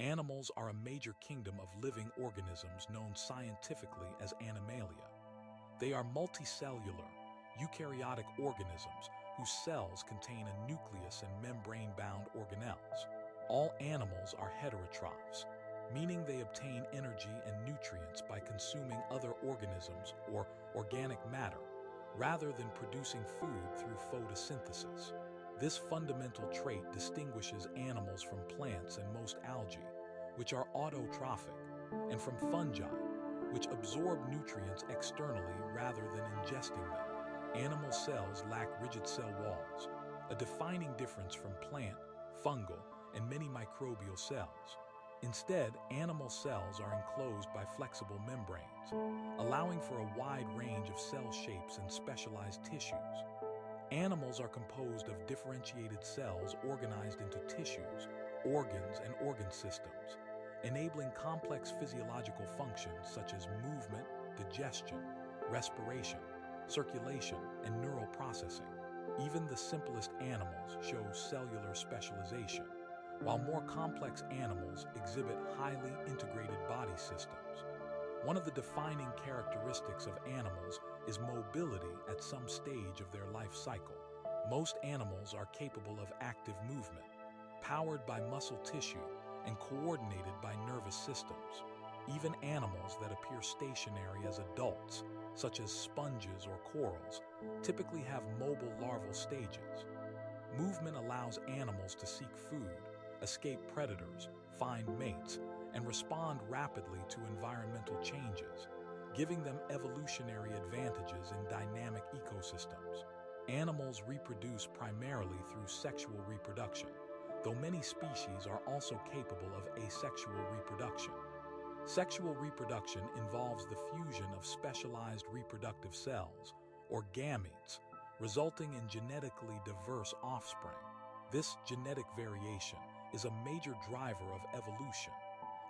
Animals are a major kingdom of living organisms known scientifically as animalia. They are multicellular, eukaryotic organisms whose cells contain a nucleus and membrane-bound organelles. All animals are heterotrophs, meaning they obtain energy and nutrients by consuming other organisms or organic matter, rather than producing food through photosynthesis. This fundamental trait distinguishes animals from plants and most algae, which are autotrophic, and from fungi, which absorb nutrients externally rather than ingesting them. Animal cells lack rigid cell walls, a defining difference from plant, fungal, and many microbial cells. Instead, animal cells are enclosed by flexible membranes, allowing for a wide range of cell shapes and specialized tissues. Animals are composed of differentiated cells organized into tissues, organs, and organ systems, enabling complex physiological functions such as movement, digestion, respiration, circulation, and neural processing. Even the simplest animals show cellular specialization, while more complex animals exhibit highly integrated body systems. One of the defining characteristics of animals is mobility at some stage of their life cycle. Most animals are capable of active movement, powered by muscle tissue and coordinated by nervous systems. Even animals that appear stationary as adults, such as sponges or corals, typically have mobile larval stages. Movement allows animals to seek food, escape predators, find mates, and respond rapidly to environmental changes, giving them evolutionary advantages in dynamic ecosystems. Animals reproduce primarily through sexual reproduction, though many species are also capable of asexual reproduction. Sexual reproduction involves the fusion of specialized reproductive cells, or gametes, resulting in genetically diverse offspring. This genetic variation is a major driver of evolution,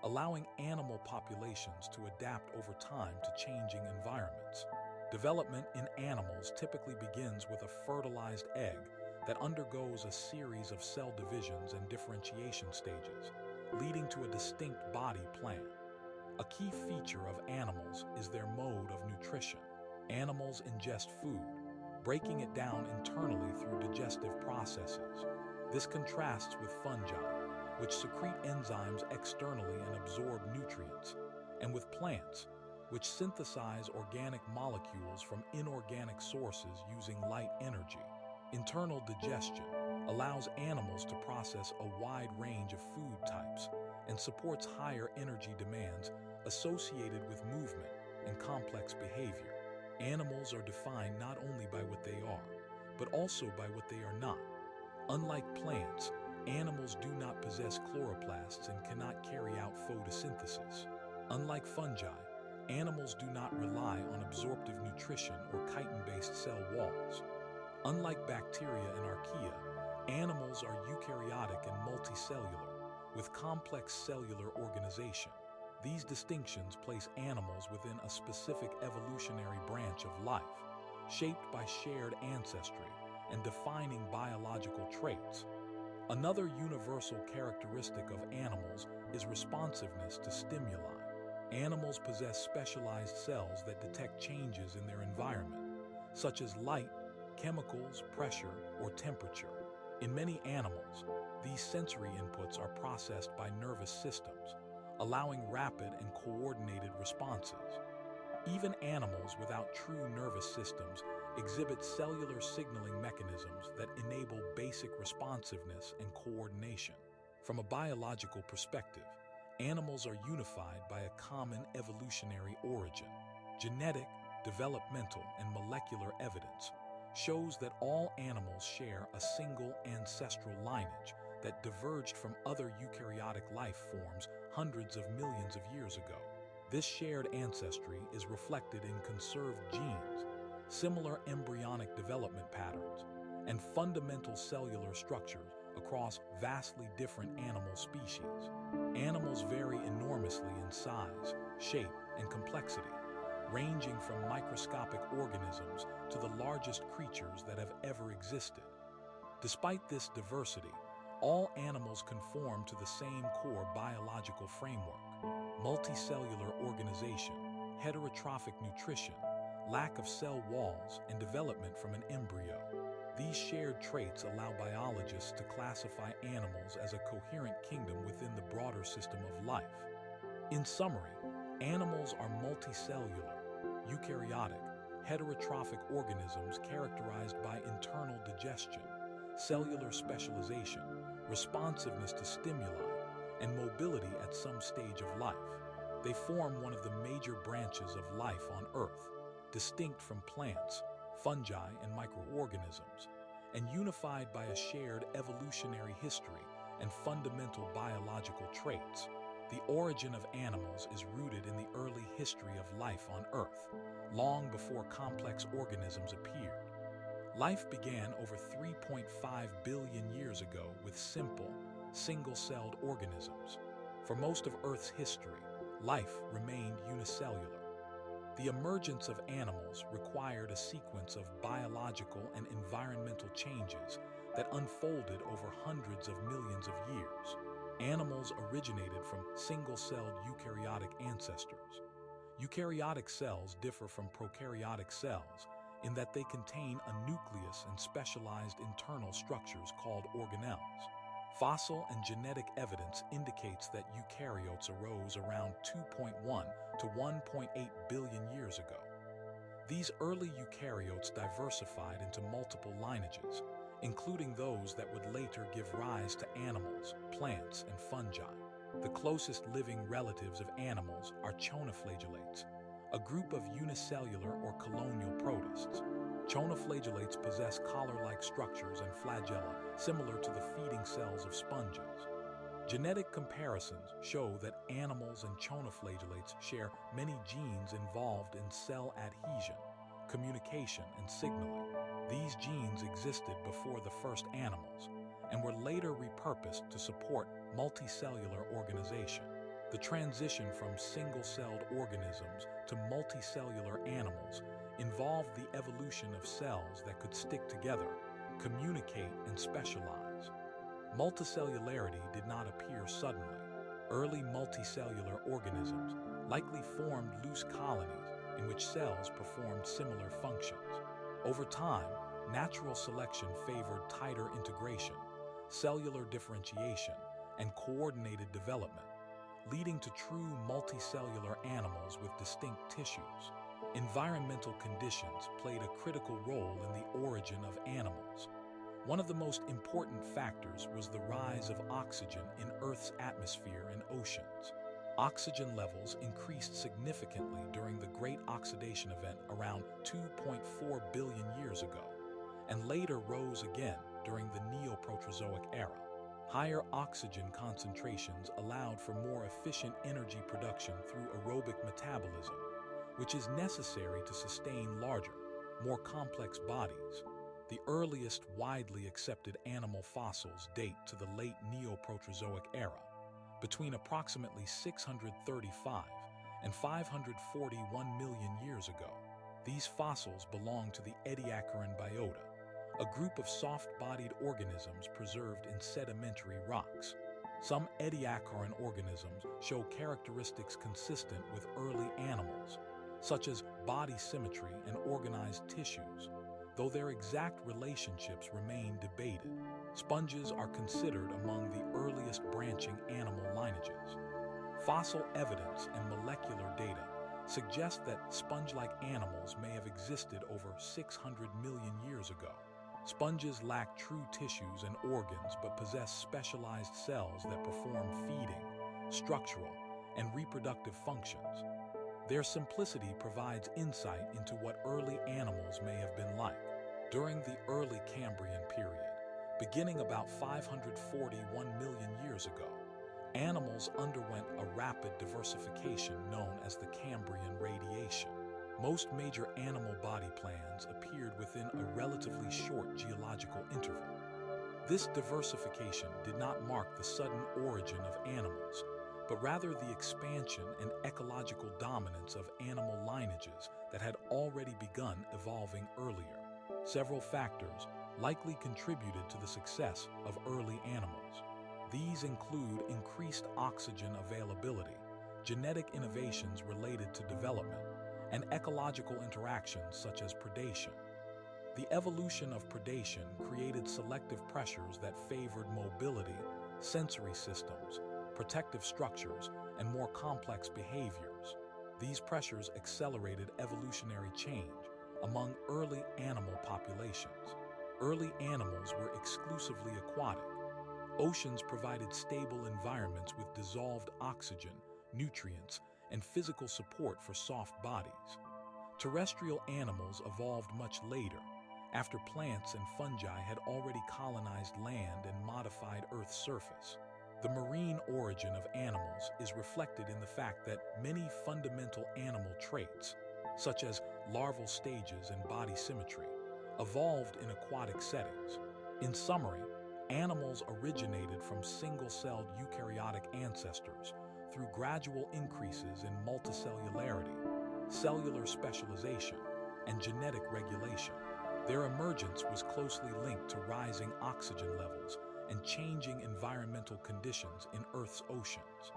allowing animal populations to adapt over time to changing environments. Development in animals typically begins with a fertilized egg that undergoes a series of cell divisions and differentiation stages, leading to a distinct body plan. A key feature of animals is their mode of nutrition. Animals ingest food, breaking it down internally through digestive processes. This contrasts with fungi, which secrete enzymes externally and absorb nutrients, and with plants, which synthesize organic molecules from inorganic sources using light energy. Internal digestion allows animals to process a wide range of food types and supports higher energy demands associated with movement and complex behavior. Animals are defined not only by what they are, but also by what they are not. Unlike plants, animals do not possess chloroplasts and cannot carry out photosynthesis. Unlike fungi, animals do not rely on absorptive nutrition or chitin-based cell walls. Unlike bacteria and archaea, animals are eukaryotic and multicellular, with complex cellular organization. These distinctions place animals within a specific evolutionary branch of life, shaped by shared ancestry and defining biological traits. Another universal characteristic of animals is responsiveness to stimuli. Animals possess specialized cells that detect changes in their environment, such as light, chemicals, pressure, or temperature. In many animals, these sensory inputs are processed by nervous systems, allowing rapid and coordinated responses. Even animals without true nervous systems exhibit cellular signaling mechanisms that enable basic responsiveness and coordination. From a biological perspective, animals are unified by a common evolutionary origin. Genetic, developmental, and molecular evidence shows that all animals share a single ancestral lineage that diverged from other eukaryotic life forms hundreds of millions of years ago. This shared ancestry is reflected in conserved genes, similar embryonic development patterns, and fundamental cellular structures across vastly different animal species. Animals vary enormously in size, shape, and complexity, ranging from microscopic organisms to the largest creatures that have ever existed. Despite this diversity, All animals conform to the same core biological framework: multicellular organization, heterotrophic nutrition, lack of cell walls, and development from an embryo. These shared traits allow biologists to classify animals as a coherent kingdom within the broader system of life. In summary, animals are multicellular, eukaryotic, heterotrophic organisms characterized by internal digestion, cellular specialization, responsiveness to stimuli, and mobility at some stage of life. They form one of the major branches of life on Earth, distinct from plants, fungi, and microorganisms, and unified by a shared evolutionary history and fundamental biological traits. The origin of animals is rooted in the early history of life on Earth, long before complex organisms appeared. Life began over 3.5 billion years ago with simple, single-celled organisms. For most of Earth's history, life remained unicellular. The emergence of animals required a sequence of biological and environmental changes that unfolded over hundreds of millions of years. Animals originated from single-celled eukaryotic ancestors. Eukaryotic cells differ from prokaryotic cells in that they contain a nucleus and specialized internal structures called organelles. Fossil and genetic evidence indicates that eukaryotes arose around 2.1 to 1.8 billion years ago. These early eukaryotes diversified into multiple lineages, including those that would later give rise to animals, plants, and fungi. The closest living relatives of animals are chonoflagellates, a group of unicellular or colonial protists. Chonoflagellates possess collar-like structures and flagella similar to the feeding cells of sponges. Genetic comparisons show that animals and chonoflagellates share many genes involved in cell adhesion, communication, and signaling. These genes existed before the first animals and were later repurposed to support multicellular organization. The transition from single-celled organisms to multicellular animals involved the evolution of cells that could stick together, communicate, and specialize. Multicellularity did not appear suddenly. Early multicellular organisms likely formed loose colonies in which cells performed similar functions. Over time, natural selection favored tighter integration, cellular differentiation, and coordinated development, leading to true multicellular animals with distinct tissues. Environmental conditions played a critical role in the origin of animals. One of the most important factors was the rise of oxygen in Earth's atmosphere and oceans. Oxygen levels increased significantly during the Great Oxidation Event around 2.4 billion years ago, and later rose again during the Neoproterozoic era. Higher oxygen concentrations allowed for more efficient energy production through aerobic metabolism, which is necessary to sustain larger, more complex bodies. The earliest widely accepted animal fossils date to the late Neoproterozoic era, between approximately 635 and 541 million years ago. These fossils belong to the Ediacaran biota, a group of soft-bodied organisms preserved in sedimentary rocks. Some Ediacaran organisms show characteristics consistent with early animals, such as body symmetry and organized tissues, though their exact relationships remain debated. Sponges are considered among the earliest branching animal lineages. Fossil evidence and molecular data suggest that sponge-like animals may have existed over 600 million years ago. Sponges lack true tissues and organs but possess specialized cells that perform feeding, structural, and reproductive functions. Their simplicity provides insight into what early animals may have been like. During the early Cambrian period, beginning about 541 million years ago, animals underwent a rapid diversification known as the Cambrian radiation. Most major animal body plans appeared within a relatively short geological interval. This diversification did not mark the sudden origin of animals, but rather the expansion and ecological dominance of animal lineages that had already begun evolving earlier. Several factors, likely contributed to the success of early animals. These include increased oxygen availability, genetic innovations related to development, and ecological interactions such as predation. The evolution of predation created selective pressures that favored mobility, sensory systems, protective structures, and more complex behaviors. These pressures accelerated evolutionary change among early animal populations. Early animals were exclusively aquatic. Oceans provided stable environments with dissolved oxygen, nutrients, and physical support for soft bodies. Terrestrial animals evolved much later, after plants and fungi had already colonized land and modified Earth's surface. The marine origin of animals is reflected in the fact that many fundamental animal traits, such as larval stages and body symmetry, evolved in aquatic settings. In summary, animals originated from single-celled eukaryotic ancestors through gradual increases in multicellularity, cellular specialization, and genetic regulation. Their emergence was closely linked to rising oxygen levels and changing environmental conditions in Earth's oceans.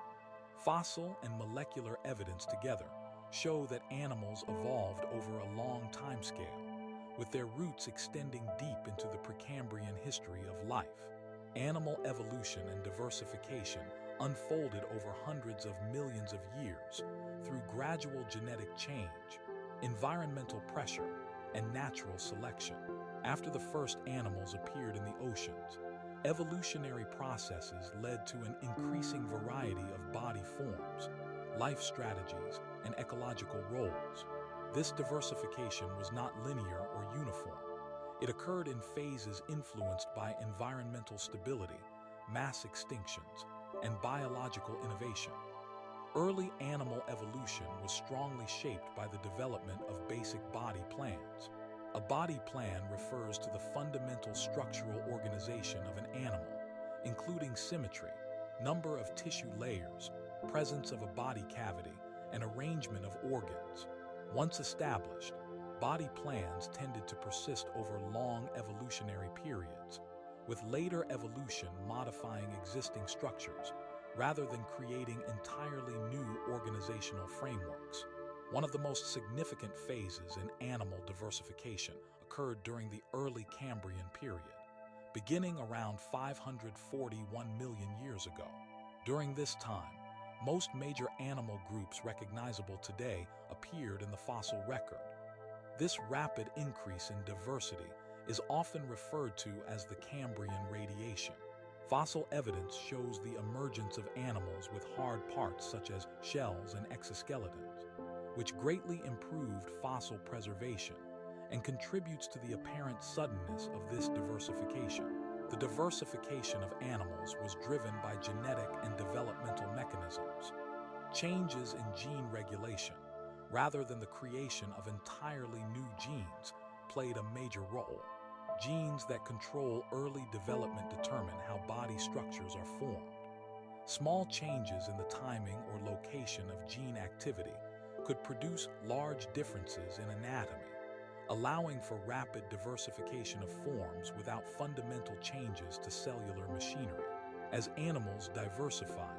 Fossil and molecular evidence together show that animals evolved over a long timescale, with their roots extending deep into the Precambrian history of life. Animal evolution and diversification unfolded over hundreds of millions of years through gradual genetic change, environmental pressure, and natural selection. After the first animals appeared in the oceans, evolutionary processes led to an increasing variety of body forms, life strategies, and ecological roles. This diversification was not linear or uniform. It occurred in phases influenced by environmental stability, mass extinctions, and biological innovation. Early animal evolution was strongly shaped by the development of basic body plans. A body plan refers to the fundamental structural organization of an animal, including symmetry, number of tissue layers, presence of a body cavity, and arrangement of organs. Once established, body plans tended to persist over long evolutionary periods, with later evolution modifying existing structures rather than creating entirely new organizational frameworks. One of the most significant phases in animal diversification occurred during the early Cambrian period, beginning around 541 million years ago. During this time, most major animal groups recognizable today appeared in the fossil record. This rapid increase in diversity is often referred to as the Cambrian radiation. Fossil evidence shows the emergence of animals with hard parts such as shells and exoskeletons, which greatly improved fossil preservation and contributes to the apparent suddenness of this diversification. The diversification of animals was driven by genetic and developmental mechanisms, changes in gene regulation, rather than the creation of entirely new genes, played a major role. Genes that control early development determine how body structures are formed. Small changes in the timing or location of gene activity could produce large differences in anatomy, allowing for rapid diversification of forms without fundamental changes to cellular machinery. As animals diversified,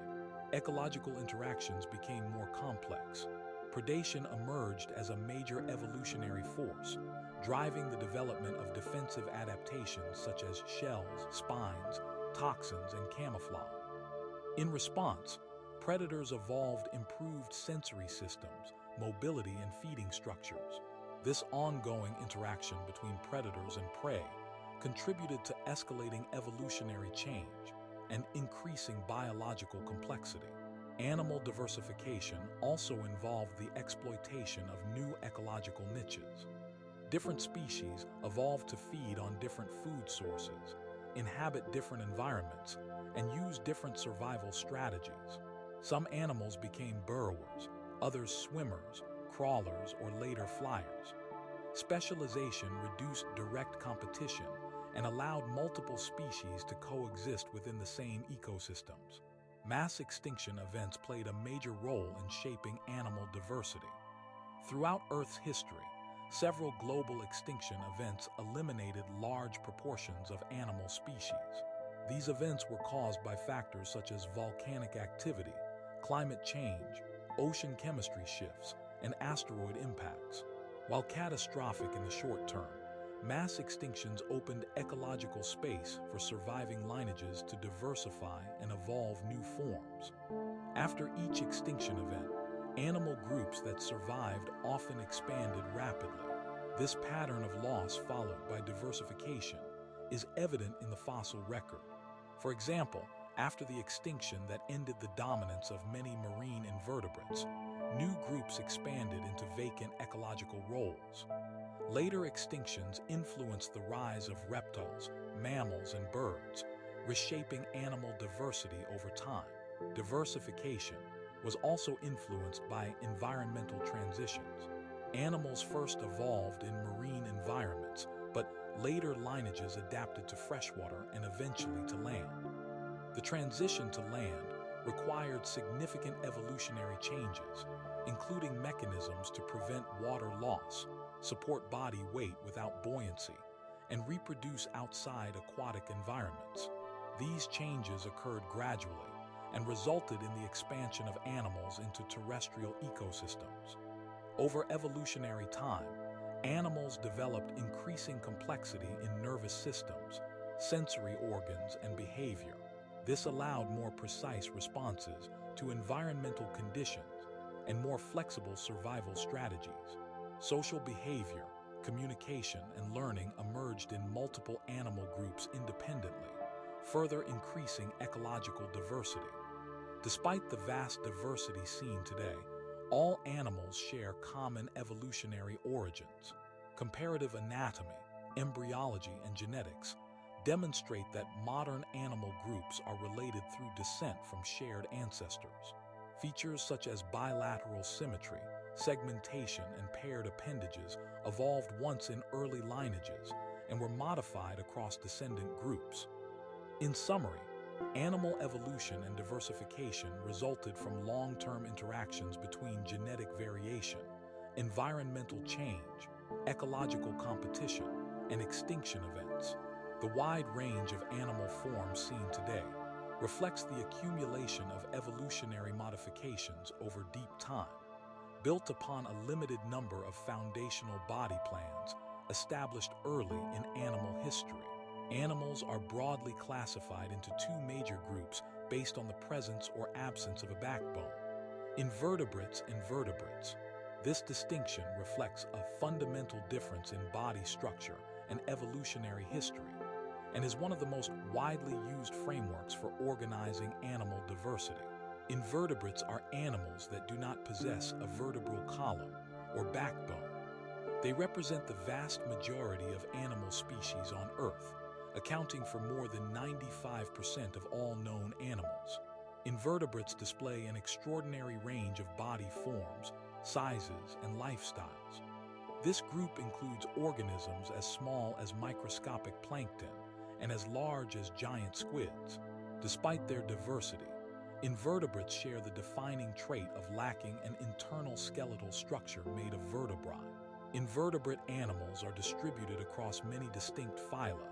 ecological interactions became more complex. Predation emerged as a major evolutionary force, driving the development of defensive adaptations such as shells, spines, toxins, and camouflage. In response, predators evolved improved sensory systems, mobility, and feeding structures. This ongoing interaction between predators and prey contributed to escalating evolutionary change and increasing biological complexity. Animal diversification also involved the exploitation of new ecological niches. Different species evolved to feed on different food sources, inhabit different environments, and use different survival strategies. Some animals became burrowers, others swimmers, crawlers, or later flyers. Specialization reduced direct competition and allowed multiple species to coexist within the same ecosystems. Mass extinction events played a major role in shaping animal diversity. Throughout Earth's history, several global extinction events eliminated large proportions of animal species. These events were caused by factors such as volcanic activity, climate change, ocean chemistry shifts, and asteroid impacts. While catastrophic in the short term, mass extinctions opened ecological space for surviving lineages to diversify and evolve new forms. After each extinction event, animal groups that survived often expanded rapidly. This pattern of loss followed by diversification is evident in the fossil record. For example, after the extinction that ended the dominance of many marine invertebrates, new groups expanded into vacant ecological roles. Later extinctions influenced the rise of reptiles, mammals, and birds, reshaping animal diversity over time. Diversification was also influenced by environmental transitions. Animals first evolved in marine environments, but later lineages adapted to freshwater and eventually to land. The transition to land required significant evolutionary changes, including mechanisms to prevent water loss, support body weight without buoyancy, and reproduce outside aquatic environments. These changes occurred gradually and resulted in the expansion of animals into terrestrial ecosystems. Over evolutionary time, animals developed increasing complexity in nervous systems, sensory organs, and behavior. This allowed more precise responses to environmental conditions and more flexible survival strategies. Social behavior, communication, and learning emerged in multiple animal groups independently, further increasing ecological diversity. Despite the vast diversity seen today, all animals share common evolutionary origins. Comparative anatomy, embryology, and genetics demonstrate that modern animal groups are related through descent from shared ancestors. Features such as bilateral symmetry, segmentation, and paired appendages evolved once in early lineages and were modified across descendant groups. In summary, animal evolution and diversification resulted from long-term interactions between genetic variation, environmental change, ecological competition, and extinction events. The wide range of animal forms seen today reflects the accumulation of evolutionary modifications over deep time, built upon a limited number of foundational body plans established early in animal history. Animals are broadly classified into two major groups based on the presence or absence of a backbone: invertebrates and vertebrates. This distinction reflects a fundamental difference in body structure and evolutionary history, and is one of the most widely used frameworks for organizing animal diversity. Invertebrates are animals that do not possess a vertebral column or backbone. They represent the vast majority of animal species on Earth, accounting for more than 95% of all known animals. Invertebrates display an extraordinary range of body forms, sizes, and lifestyles. This group includes organisms as small as microscopic plankton and as large as giant squids. Despite their diversity, invertebrates share the defining trait of lacking an internal skeletal structure made of vertebrae. Invertebrate animals are distributed across many distinct phyla,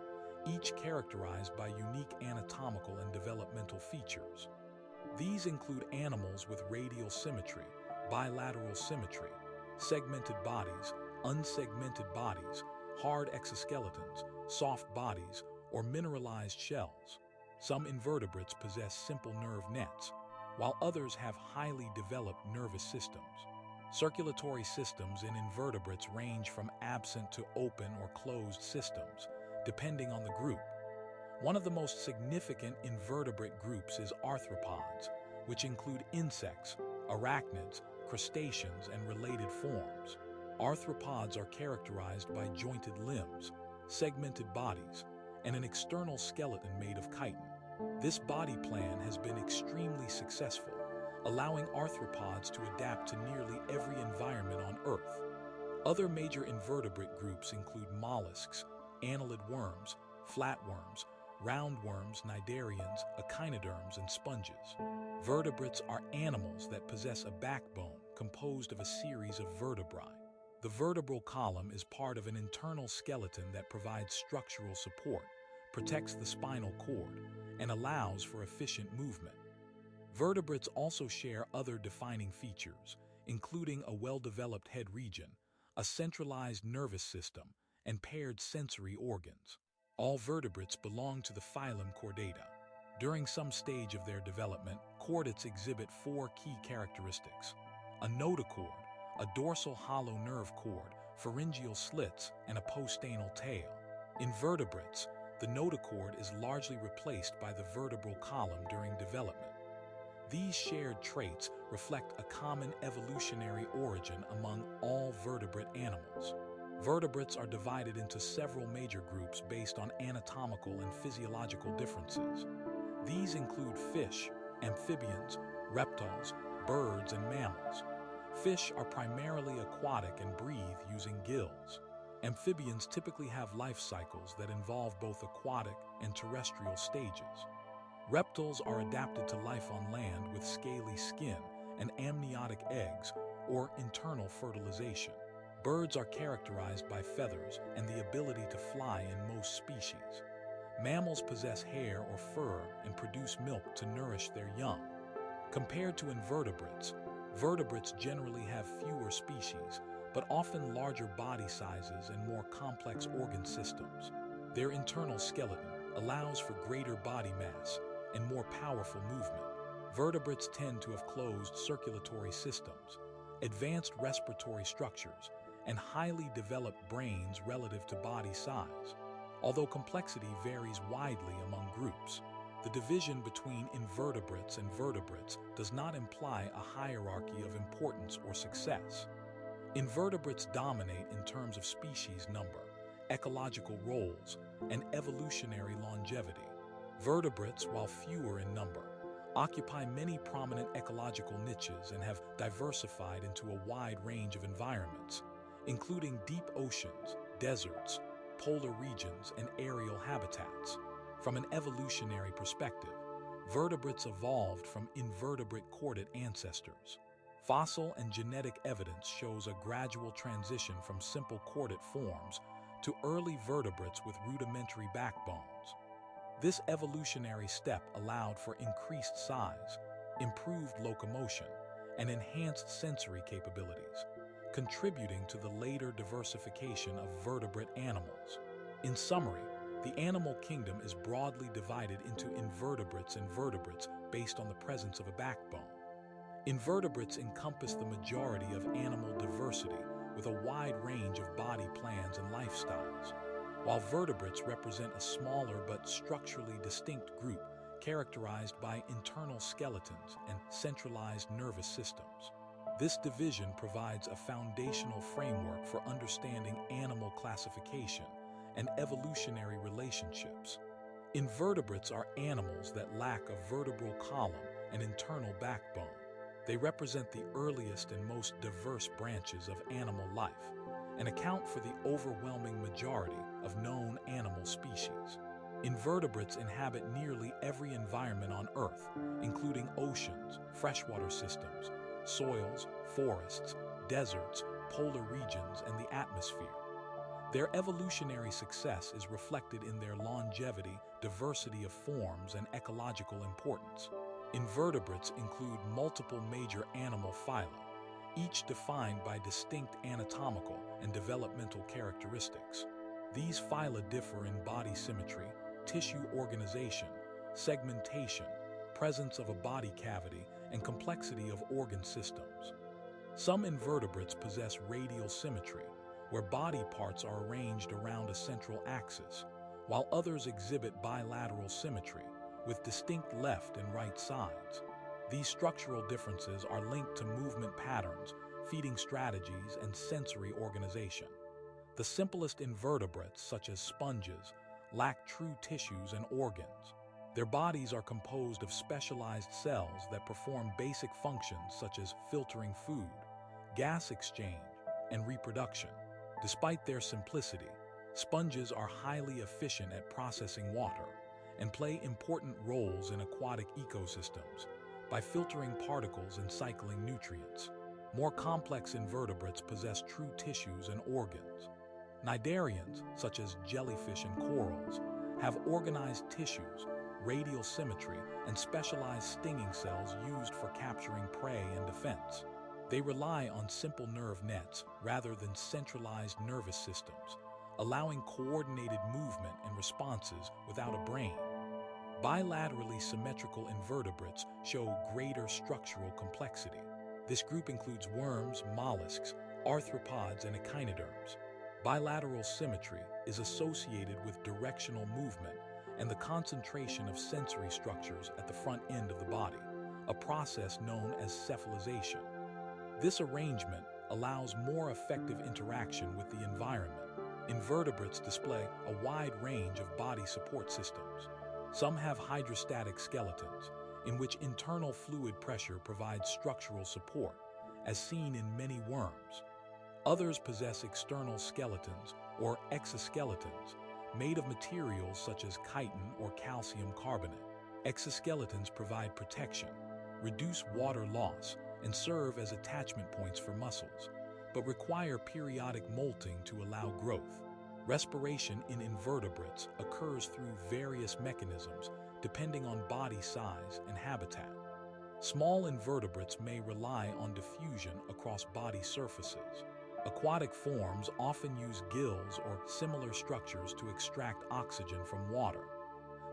each characterized by unique anatomical and developmental features. These include animals with radial symmetry, bilateral symmetry, segmented bodies, unsegmented bodies, hard exoskeletons, soft bodies, or mineralized shells. Some invertebrates possess simple nerve nets, while others have highly developed nervous systems. Circulatory systems in invertebrates range from absent to open or closed systems, depending on the group. One of the most significant invertebrate groups is arthropods, which include insects, arachnids, crustaceans, and related forms. Arthropods are characterized by jointed limbs, segmented bodies, and an external skeleton made of chitin. This body plan has been extremely successful, allowing arthropods to adapt to nearly every environment on Earth. Other major invertebrate groups include mollusks, annelid worms, flatworms, roundworms, cnidarians, echinoderms, and sponges. Vertebrates are animals that possess a backbone composed of a series of vertebrae. The vertebral column is part of an internal skeleton that provides structural support, protects the spinal cord, and allows for efficient movement. Vertebrates also share other defining features, including a well-developed head region, a centralized nervous system, and paired sensory organs. All vertebrates belong to the phylum Chordata. During some stage of their development, chordates exhibit four key characteristics: a notochord, a dorsal hollow nerve cord, pharyngeal slits, and a postanal tail. In vertebrates, the notochord is largely replaced by the vertebral column during development. These shared traits reflect a common evolutionary origin among all vertebrate animals. Vertebrates are divided into several major groups based on anatomical and physiological differences. These include fish, amphibians, reptiles, birds, and mammals. Fish are primarily aquatic and breathe using gills. Amphibians typically have life cycles that involve both aquatic and terrestrial stages. Reptiles are adapted to life on land with scaly skin and amniotic eggs, or internal fertilization. Birds are characterized by feathers and the ability to fly in most species. Mammals possess hair or fur and produce milk to nourish their young. Compared to invertebrates, vertebrates generally have fewer species, but often larger body sizes and more complex organ systems. Their internal skeleton allows for greater body mass and more powerful movement. Vertebrates tend to have closed circulatory systems, advanced respiratory structures, and highly developed brains relative to body size. Although complexity varies widely among groups, the division between invertebrates and vertebrates does not imply a hierarchy of importance or success. Invertebrates dominate in terms of species number, ecological roles, and evolutionary longevity. Vertebrates, while fewer in number, occupy many prominent ecological niches and have diversified into a wide range of environments, including deep oceans, deserts, polar regions, and aerial habitats. From an evolutionary perspective, vertebrates evolved from invertebrate chordate ancestors. Fossil and genetic evidence shows a gradual transition from simple chordate forms to early vertebrates with rudimentary backbones. This evolutionary step allowed for increased size, improved locomotion, and enhanced sensory capabilities, contributing to the later diversification of vertebrate animals. In summary, the animal kingdom is broadly divided into invertebrates and vertebrates based on the presence of a backbone. Invertebrates encompass the majority of animal diversity with a wide range of body plans and lifestyles, while vertebrates represent a smaller but structurally distinct group characterized by internal skeletons and centralized nervous systems. This division provides a foundational framework for understanding animal classification and evolutionary relationships. Invertebrates are animals that lack a vertebral column and internal backbone. They represent the earliest and most diverse branches of animal life and account for the overwhelming majority of known animal species. Invertebrates inhabit nearly every environment on Earth, including oceans, freshwater systems, soils, forests, deserts, polar regions, and the atmosphere. Their evolutionary success is reflected in their longevity, diversity of forms, and ecological importance. Invertebrates include multiple major animal phyla, each defined by distinct anatomical and developmental characteristics. These phyla differ in body symmetry, tissue organization, segmentation, presence of a body cavity, and complexity of organ systems. Some invertebrates possess radial symmetry, where body parts are arranged around a central axis, while others exhibit bilateral symmetry, with distinct left and right sides. These structural differences are linked to movement patterns, feeding strategies, and sensory organization. The simplest invertebrates, such as sponges, lack true tissues and organs. Their bodies are composed of specialized cells that perform basic functions such as filtering food, gas exchange, and reproduction. Despite their simplicity, sponges are highly efficient at processing water and play important roles in aquatic ecosystems by filtering particles and cycling nutrients. More complex invertebrates possess true tissues and organs. Cnidarians, such as jellyfish and corals, have organized tissues, radial symmetry, and specialized stinging cells used for capturing prey and defense. They rely on simple nerve nets rather than centralized nervous systems, allowing coordinated movement and responses without a brain. Bilaterally symmetrical invertebrates show greater structural complexity. This group includes worms, mollusks, arthropods, and echinoderms. Bilateral symmetry is associated with directional movement and the concentration of sensory structures at the front end of the body, a process known as cephalization. This arrangement allows more effective interaction with the environment. Invertebrates display a wide range of body support systems. Some have hydrostatic skeletons, in which internal fluid pressure provides structural support, as seen in many worms. Others possess external skeletons, or exoskeletons, made of materials such as chitin or calcium carbonate. Exoskeletons provide protection, reduce water loss, and serve as attachment points for muscles, but require periodic molting to allow growth. Respiration in invertebrates occurs through various mechanisms depending on body size and habitat. Small invertebrates may rely on diffusion across body surfaces. Aquatic forms often use gills or similar structures to extract oxygen from water.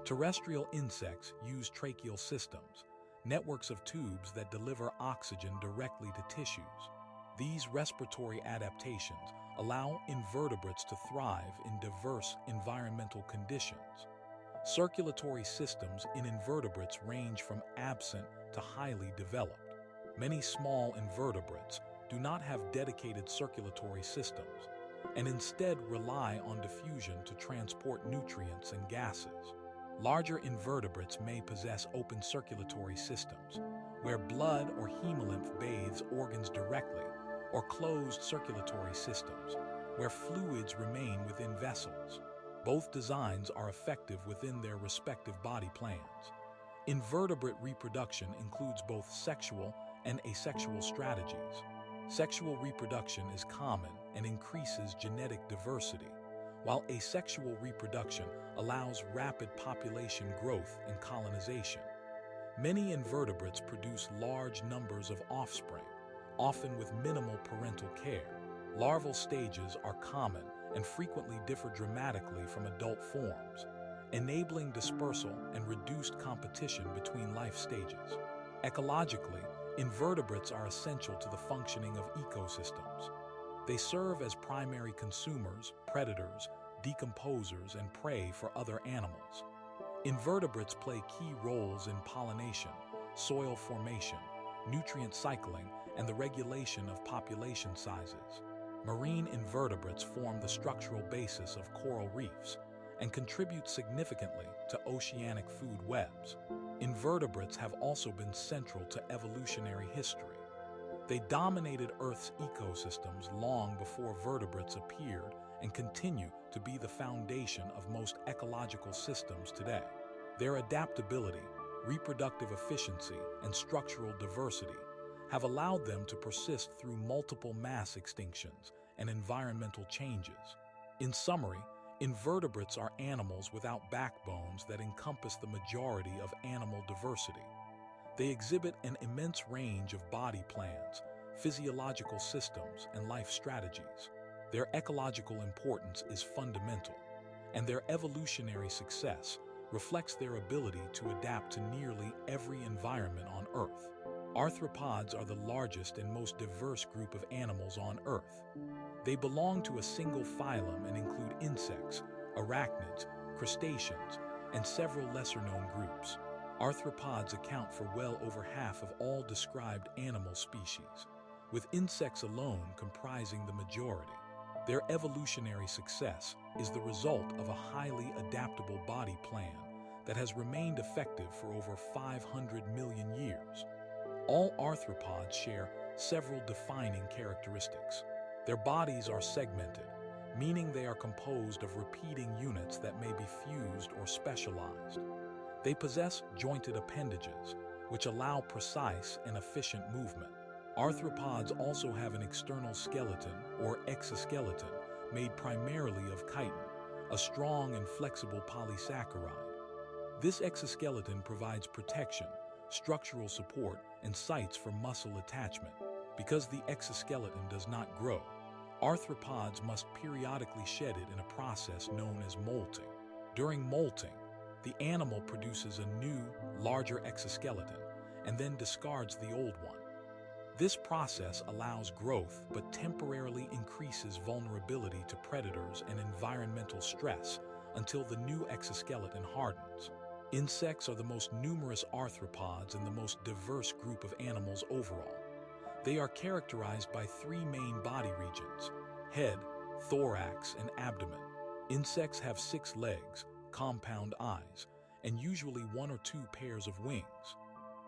Terrestrial insects use tracheal systems, networks of tubes that deliver oxygen directly to tissues. These respiratory adaptations allow invertebrates to thrive in diverse environmental conditions. Circulatory systems in invertebrates range from absent to highly developed. Many small invertebrates do not have dedicated circulatory systems and instead rely on diffusion to transport nutrients and gases. Larger invertebrates may possess open circulatory systems, where blood or hemolymph bathes organs directly, or closed circulatory systems, where fluids remain within vessels. Both designs are effective within their respective body plans. Invertebrate reproduction includes both sexual and asexual strategies. Sexual reproduction is common and increases genetic diversity, while asexual reproduction allows rapid population growth and colonization. Many invertebrates produce large numbers of offspring, often with minimal parental care. Larval stages are common and frequently differ dramatically from adult forms, enabling dispersal and reduced competition between life stages. Ecologically, invertebrates are essential to the functioning of ecosystems. They serve as primary consumers, predators, decomposers, and prey for other animals. Invertebrates play key roles in pollination, soil formation, nutrient cycling, and the regulation of population sizes. Marine invertebrates form the structural basis of coral reefs and contribute significantly to oceanic food webs. Invertebrates have also been central to evolutionary history. They dominated Earth's ecosystems long before vertebrates appeared and continue to be the foundation of most ecological systems today. Their adaptability, reproductive efficiency, and structural diversity have allowed them to persist through multiple mass extinctions and environmental changes. In summary, invertebrates are animals without backbones that encompass the majority of animal diversity. They exhibit an immense range of body plans, physiological systems, and life strategies. Their ecological importance is fundamental, and their evolutionary success reflects their ability to adapt to nearly every environment on Earth. Arthropods are the largest and most diverse group of animals on Earth. They belong to a single phylum and include insects, arachnids, crustaceans, and several lesser-known groups. Arthropods account for well over half of all described animal species, with insects alone comprising the majority. Their evolutionary success is the result of a highly adaptable body plan that has remained effective for over 500 million years. All arthropods share several defining characteristics. Their bodies are segmented, meaning they are composed of repeating units that may be fused or specialized. They possess jointed appendages, which allow precise and efficient movement. Arthropods also have an external skeleton, or exoskeleton, made primarily of chitin, a strong and flexible polysaccharide. This exoskeleton provides protection, structural support, and sites for muscle attachment. Because the exoskeleton does not grow, arthropods must periodically shed it in a process known as molting. During molting, the animal produces a new, larger exoskeleton and then discards the old one. This process allows growth but temporarily increases vulnerability to predators and environmental stress until the new exoskeleton hardens. Insects are the most numerous arthropods and the most diverse group of animals overall. They are characterized by three main body regions: head, thorax, and abdomen. Insects have 6 legs, compound eyes, and usually 1 or 2 pairs of wings.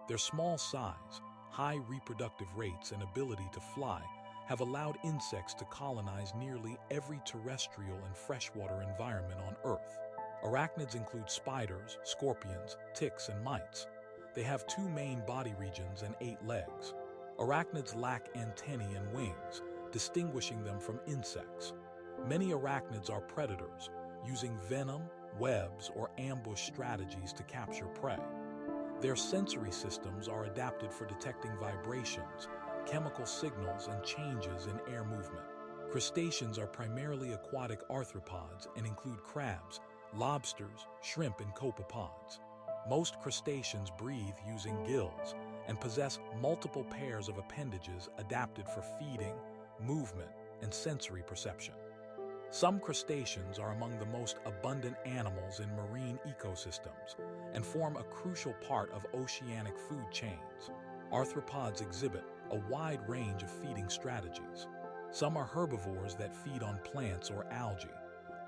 Their small size, high reproductive rates, and ability to fly have allowed insects to colonize nearly every terrestrial and freshwater environment on Earth. Arachnids include spiders, scorpions, ticks, and mites. They have 2 main body regions and 8 legs. Arachnids lack antennae and wings, distinguishing them from insects. Many arachnids are predators, using venom, webs, or ambush strategies to capture prey. Their sensory systems are adapted for detecting vibrations, chemical signals, and changes in air movement. Crustaceans are primarily aquatic arthropods and include crabs, lobsters, shrimp, and copepods. Most crustaceans breathe using gills and possess multiple pairs of appendages adapted for feeding, movement, and sensory perception. Some crustaceans are among the most abundant animals in marine ecosystems and form a crucial part of oceanic food chains. Arthropods exhibit a wide range of feeding strategies. Some are herbivores that feed on plants or algae.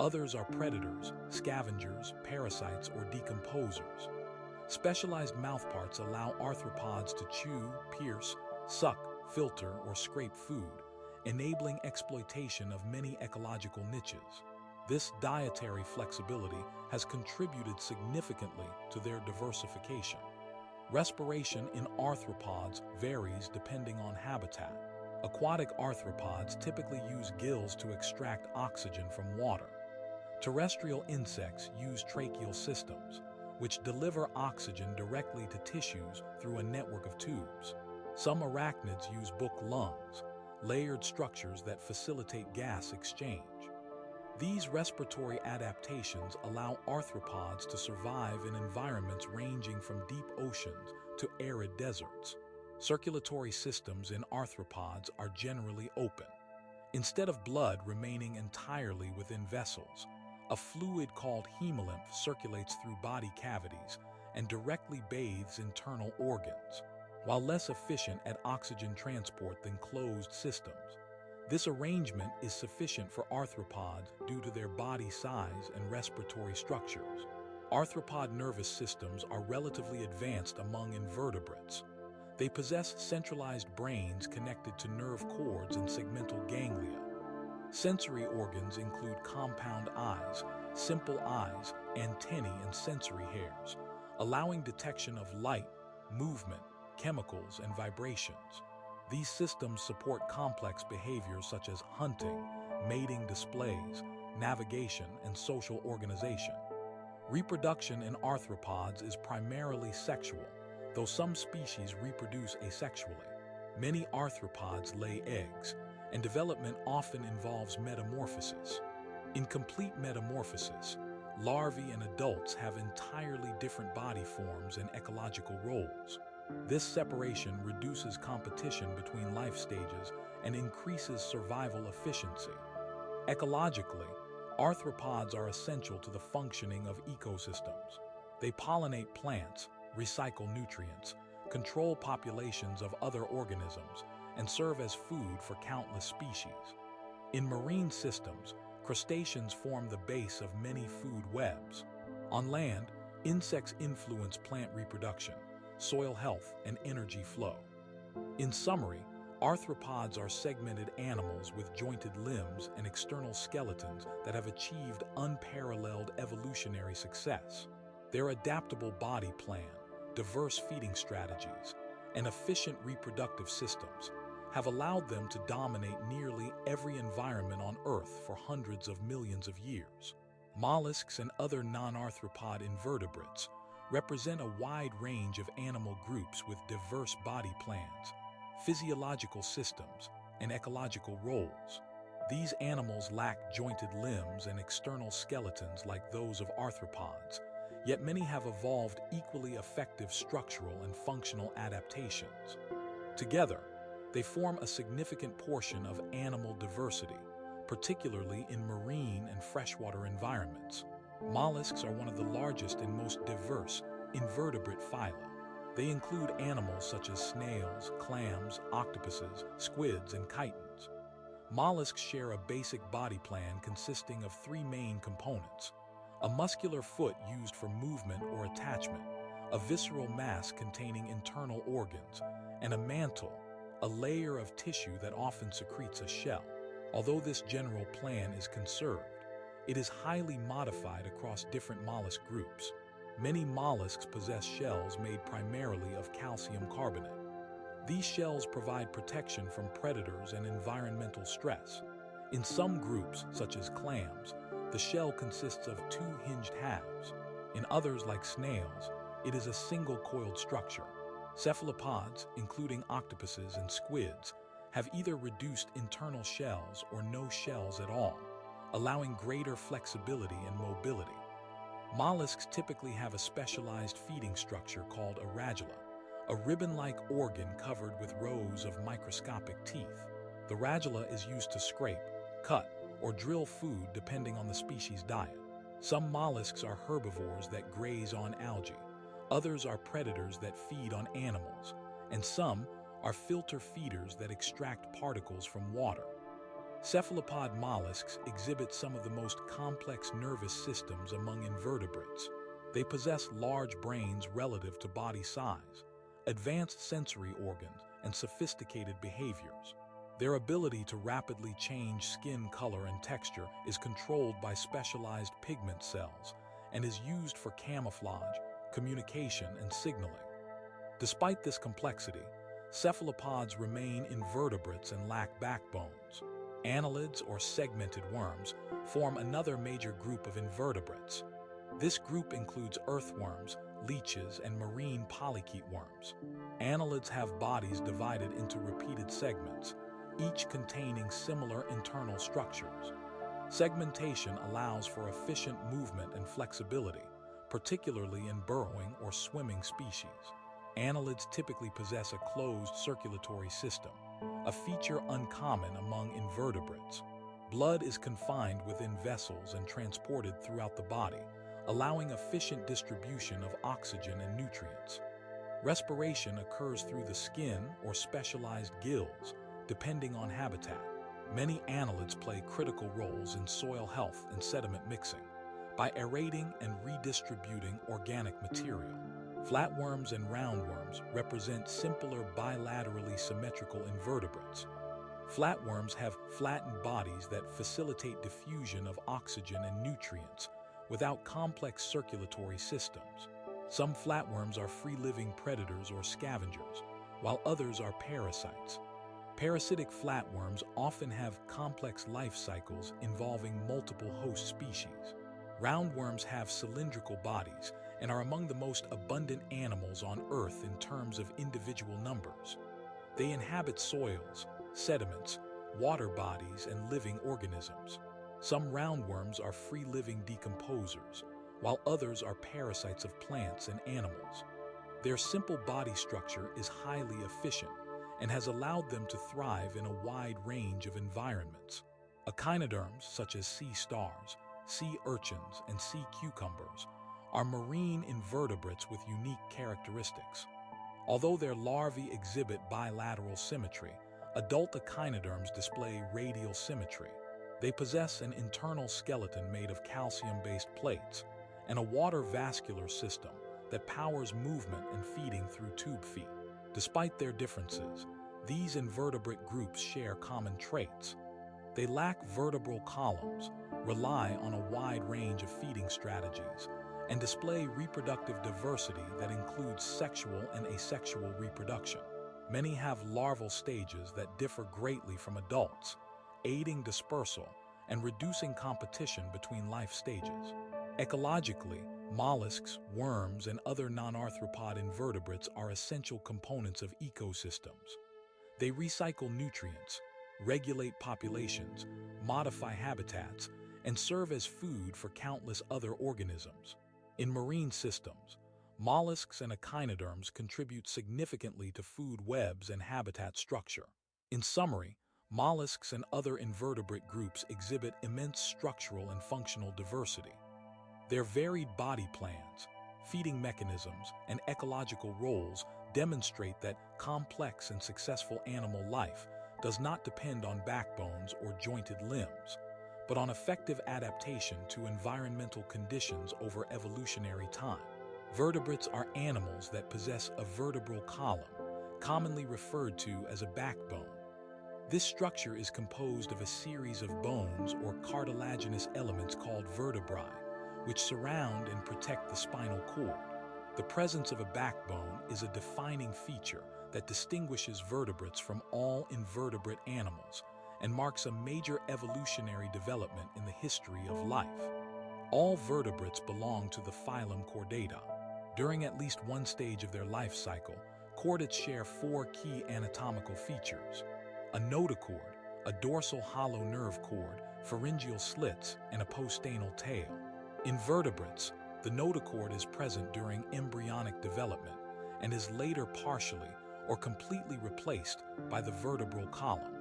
Others are predators, scavengers, parasites, or decomposers. Specialized mouthparts allow arthropods to chew, pierce, suck, filter, or scrape food, enabling exploitation of many ecological niches. This dietary flexibility has contributed significantly to their diversification. Respiration in arthropods varies depending on habitat. Aquatic arthropods typically use gills to extract oxygen from water. Terrestrial insects use tracheal systems, which deliver oxygen directly to tissues through a network of tubes. Some arachnids use book lungs, layered structures that facilitate gas exchange. These respiratory adaptations allow arthropods to survive in environments ranging from deep oceans to arid deserts. Circulatory systems in arthropods are generally open. Instead of blood remaining entirely within vessels, a fluid called hemolymph circulates through body cavities and directly bathes internal organs. While less efficient at oxygen transport than closed systems, this arrangement is sufficient for arthropods due to their body size and respiratory structures. Arthropod nervous systems are relatively advanced among invertebrates. They possess centralized brains connected to nerve cords and segmental ganglia. Sensory organs include compound eyes, simple eyes, antennae, and sensory hairs, allowing detection of light, movement, chemicals, and vibrations. These systems support complex behaviors such as hunting, mating displays, navigation, and social organization. Reproduction in arthropods is primarily sexual, though some species reproduce asexually. Many arthropods lay eggs, and development often involves metamorphosis. In complete metamorphosis, larvae and adults have entirely different body forms and ecological roles. This separation reduces competition between life stages and increases survival efficiency. Ecologically, arthropods are essential to the functioning of ecosystems. They pollinate plants, recycle nutrients, control populations of other organisms, and serve as food for countless species. In marine systems, crustaceans form the base of many food webs. On land, insects influence plant reproduction, soil health, and energy flow. In summary, arthropods are segmented animals with jointed limbs and external skeletons that have achieved unparalleled evolutionary success. Their adaptable body plan, diverse feeding strategies, and efficient reproductive systems have allowed them to dominate nearly every environment on Earth for hundreds of millions of years. Mollusks and other non-arthropod invertebrates represent a wide range of animal groups with diverse body plans, physiological systems, and ecological roles. These animals lack jointed limbs and external skeletons like those of arthropods, yet many have evolved equally effective structural and functional adaptations. Together, they form a significant portion of animal diversity, particularly in marine and freshwater environments. Mollusks are one of the largest and most diverse invertebrate phyla. They include animals such as snails, clams, octopuses, squids, and chitons. Mollusks share a basic body plan consisting of three main components: a muscular foot used for movement or attachment, a visceral mass containing internal organs, and a mantle, a layer of tissue that often secretes a shell. Although this general plan is conserved, it is highly modified across different mollusk groups. Many mollusks possess shells made primarily of calcium carbonate. These shells provide protection from predators and environmental stress. In some groups, such as clams, the shell consists of two hinged halves. In others, like snails, it is a single coiled structure. Cephalopods, including octopuses and squids, have either reduced internal shells or no shells at all, allowing greater flexibility and mobility. Mollusks typically have a specialized feeding structure called a radula, a ribbon-like organ covered with rows of microscopic teeth. The radula is used to scrape, cut, or drill food depending on the species' diet. Some mollusks are herbivores that graze on algae, others are predators that feed on animals, and some are filter feeders that extract particles from water. Cephalopod mollusks exhibit some of the most complex nervous systems among invertebrates. They possess large brains relative to body size, advanced sensory organs, and sophisticated behaviors. Their ability to rapidly change skin color and texture is controlled by specialized pigment cells and is used for camouflage, communication, and signaling. Despite this complexity, cephalopods remain invertebrates and lack backbones. Annelids, or segmented worms, form another major group of invertebrates. This group includes earthworms, leeches, and marine polychaete worms. Annelids have bodies divided into repeated segments, each containing similar internal structures. Segmentation allows for efficient movement and flexibility, particularly in burrowing or swimming species. Annelids typically possess a closed circulatory system, a feature uncommon among invertebrates. Blood is confined within vessels and transported throughout the body, allowing efficient distribution of oxygen and nutrients. Respiration occurs through the skin or specialized gills, depending on habitat. Many annelids play critical roles in soil health and sediment mixing by aerating and redistributing organic material. Flatworms and roundworms represent simpler bilaterally symmetrical invertebrates. Flatworms have flattened bodies that facilitate diffusion of oxygen and nutrients without complex circulatory systems. Some flatworms are free-living predators or scavengers, while others are parasites. Parasitic flatworms often have complex life cycles involving multiple host species. Roundworms have cylindrical bodies and are among the most abundant animals on Earth in terms of individual numbers. They inhabit soils, sediments, water bodies, and living organisms. Some roundworms are free-living decomposers, while others are parasites of plants and animals. Their simple body structure is highly efficient and has allowed them to thrive in a wide range of environments. Echinoderms, such as sea stars, sea urchins, and sea cucumbers, are marine invertebrates with unique characteristics. Although their larvae exhibit bilateral symmetry, adult echinoderms display radial symmetry. They possess an internal skeleton made of calcium-based plates and a water vascular system that powers movement and feeding through tube feet. Despite their differences, these invertebrate groups share common traits. They lack vertebral columns, rely on a wide range of feeding strategies, and display reproductive diversity that includes sexual and asexual reproduction. Many have larval stages that differ greatly from adults, aiding dispersal and reducing competition between life stages. Ecologically, mollusks, worms, and other non-arthropod invertebrates are essential components of ecosystems. They recycle nutrients, regulate populations, modify habitats, and serve as food for countless other organisms. In marine systems, mollusks and echinoderms contribute significantly to food webs and habitat structure. In summary, mollusks and other invertebrate groups exhibit immense structural and functional diversity. Their varied body plans, feeding mechanisms, and ecological roles demonstrate that complex and successful animal life does not depend on backbones or jointed limbs, but on effective adaptation to environmental conditions over evolutionary time. Vertebrates are animals that possess a vertebral column, commonly referred to as a backbone. This structure is composed of a series of bones or cartilaginous elements called vertebrae, which surround and protect the spinal cord. The presence of a backbone is a defining feature that distinguishes vertebrates from all invertebrate animals and marks a major evolutionary development in the history of life. All vertebrates belong to the phylum Chordata. During at least one stage of their life cycle, chordates share four key anatomical features: a notochord, a dorsal hollow nerve cord, pharyngeal slits, and a postanal tail. In vertebrates, the notochord is present during embryonic development and is later partially or completely replaced by the vertebral column.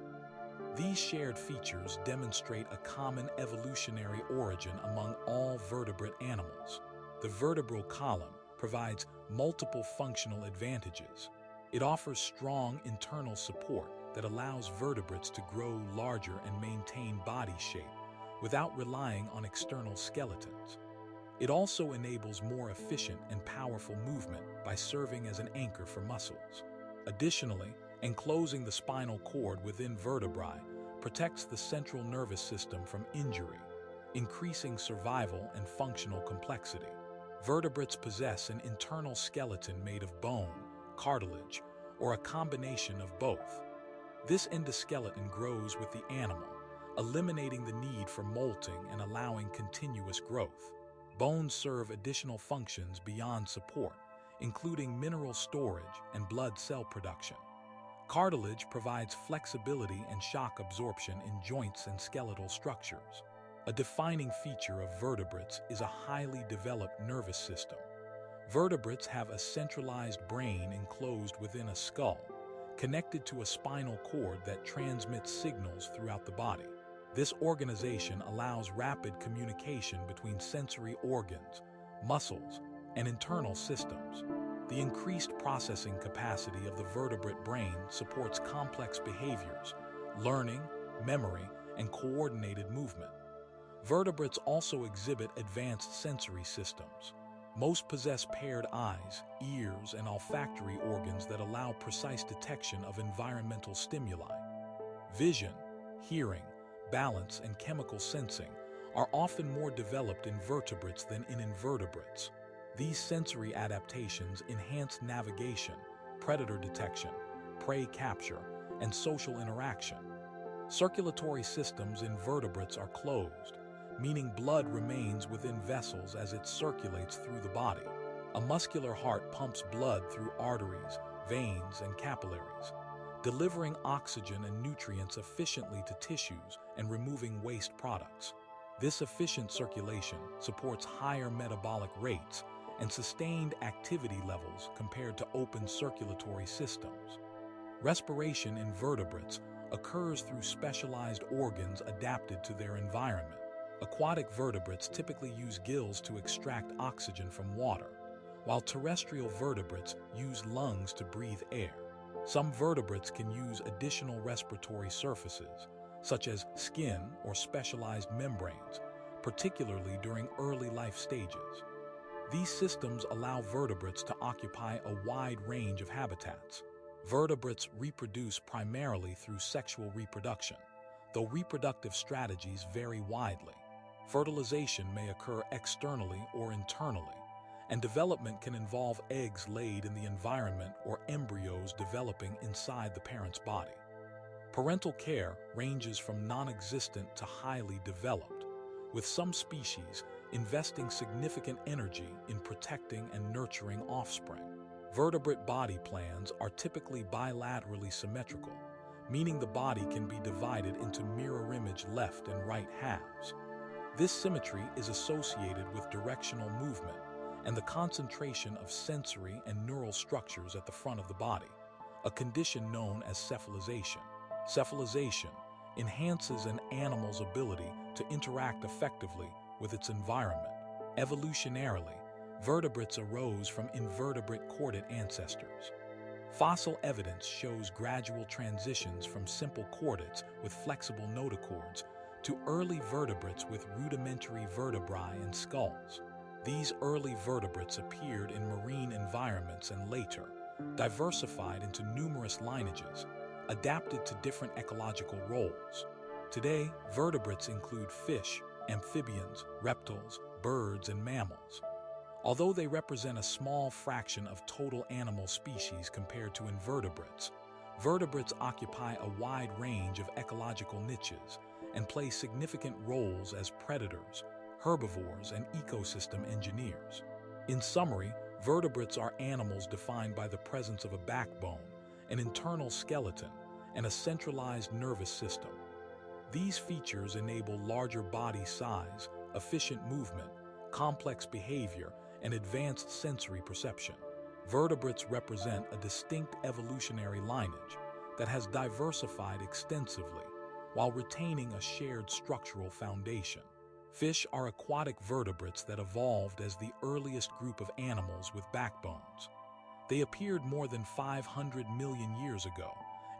These shared features demonstrate a common evolutionary origin among all vertebrate animals. The vertebral column provides multiple functional advantages. It offers strong internal support that allows vertebrates to grow larger and maintain body shape without relying on external skeletons. It also enables more efficient and powerful movement by serving as an anchor for muscles. Additionally, enclosing the spinal cord within vertebrae protects the central nervous system from injury, increasing survival and functional complexity. Vertebrates possess an internal skeleton made of bone, cartilage, or a combination of both. This endoskeleton grows with the animal, eliminating the need for molting and allowing continuous growth. Bones serve additional functions beyond support, including mineral storage and blood cell production. Cartilage provides flexibility and shock absorption in joints and skeletal structures. A defining feature of vertebrates is a highly developed nervous system. Vertebrates have a centralized brain enclosed within a skull, connected to a spinal cord that transmits signals throughout the body. This organization allows rapid communication between sensory organs, muscles, and internal systems. The increased processing capacity of the vertebrate brain supports complex behaviors, learning, memory, and coordinated movement. Vertebrates also exhibit advanced sensory systems. Most possess paired eyes, ears, and olfactory organs that allow precise detection of environmental stimuli. Vision, hearing, balance, and chemical sensing are often more developed in vertebrates than in invertebrates. These sensory adaptations enhance navigation, predator detection, prey capture, and social interaction. Circulatory systems in vertebrates are closed, meaning blood remains within vessels as it circulates through the body. A muscular heart pumps blood through arteries, veins, and capillaries, delivering oxygen and nutrients efficiently to tissues and removing waste products. This efficient circulation supports higher metabolic rates and sustained activity levels compared to open circulatory systems. Respiration in vertebrates occurs through specialized organs adapted to their environment. Aquatic vertebrates typically use gills to extract oxygen from water, while terrestrial vertebrates use lungs to breathe air. Some vertebrates can use additional respiratory surfaces, such as skin or specialized membranes, particularly during early life stages. These systems allow vertebrates to occupy a wide range of habitats. Vertebrates reproduce primarily through sexual reproduction, though reproductive strategies vary widely. Fertilization may occur externally or internally, and development can involve eggs laid in the environment or embryos developing inside the parent's body. Parental care ranges from non-existent to highly developed, with some species investing significant energy in protecting and nurturing offspring. Vertebrate body plans are typically bilaterally symmetrical, meaning the body can be divided into mirror-image left and right halves. This symmetry is associated with directional movement and the concentration of sensory and neural structures at the front of the body, a condition known as cephalization. Cephalization enhances an animal's ability to interact effectively with its environment. Evolutionarily, vertebrates arose from invertebrate chordate ancestors. Fossil evidence shows gradual transitions from simple chordates with flexible notochords to early vertebrates with rudimentary vertebrae and skulls. These early vertebrates appeared in marine environments and later diversified into numerous lineages, adapted to different ecological roles. Today, vertebrates include fish, amphibians, reptiles, birds, and mammals. Although they represent a small fraction of total animal species compared to invertebrates, vertebrates occupy a wide range of ecological niches and play significant roles as predators, herbivores, and ecosystem engineers. In summary, vertebrates are animals defined by the presence of a backbone, an internal skeleton, and a centralized nervous system. These features enable larger body size, efficient movement, complex behavior, and advanced sensory perception. Vertebrates represent a distinct evolutionary lineage that has diversified extensively while retaining a shared structural foundation. Fish are aquatic vertebrates that evolved as the earliest group of animals with backbones. They appeared more than 500 million years ago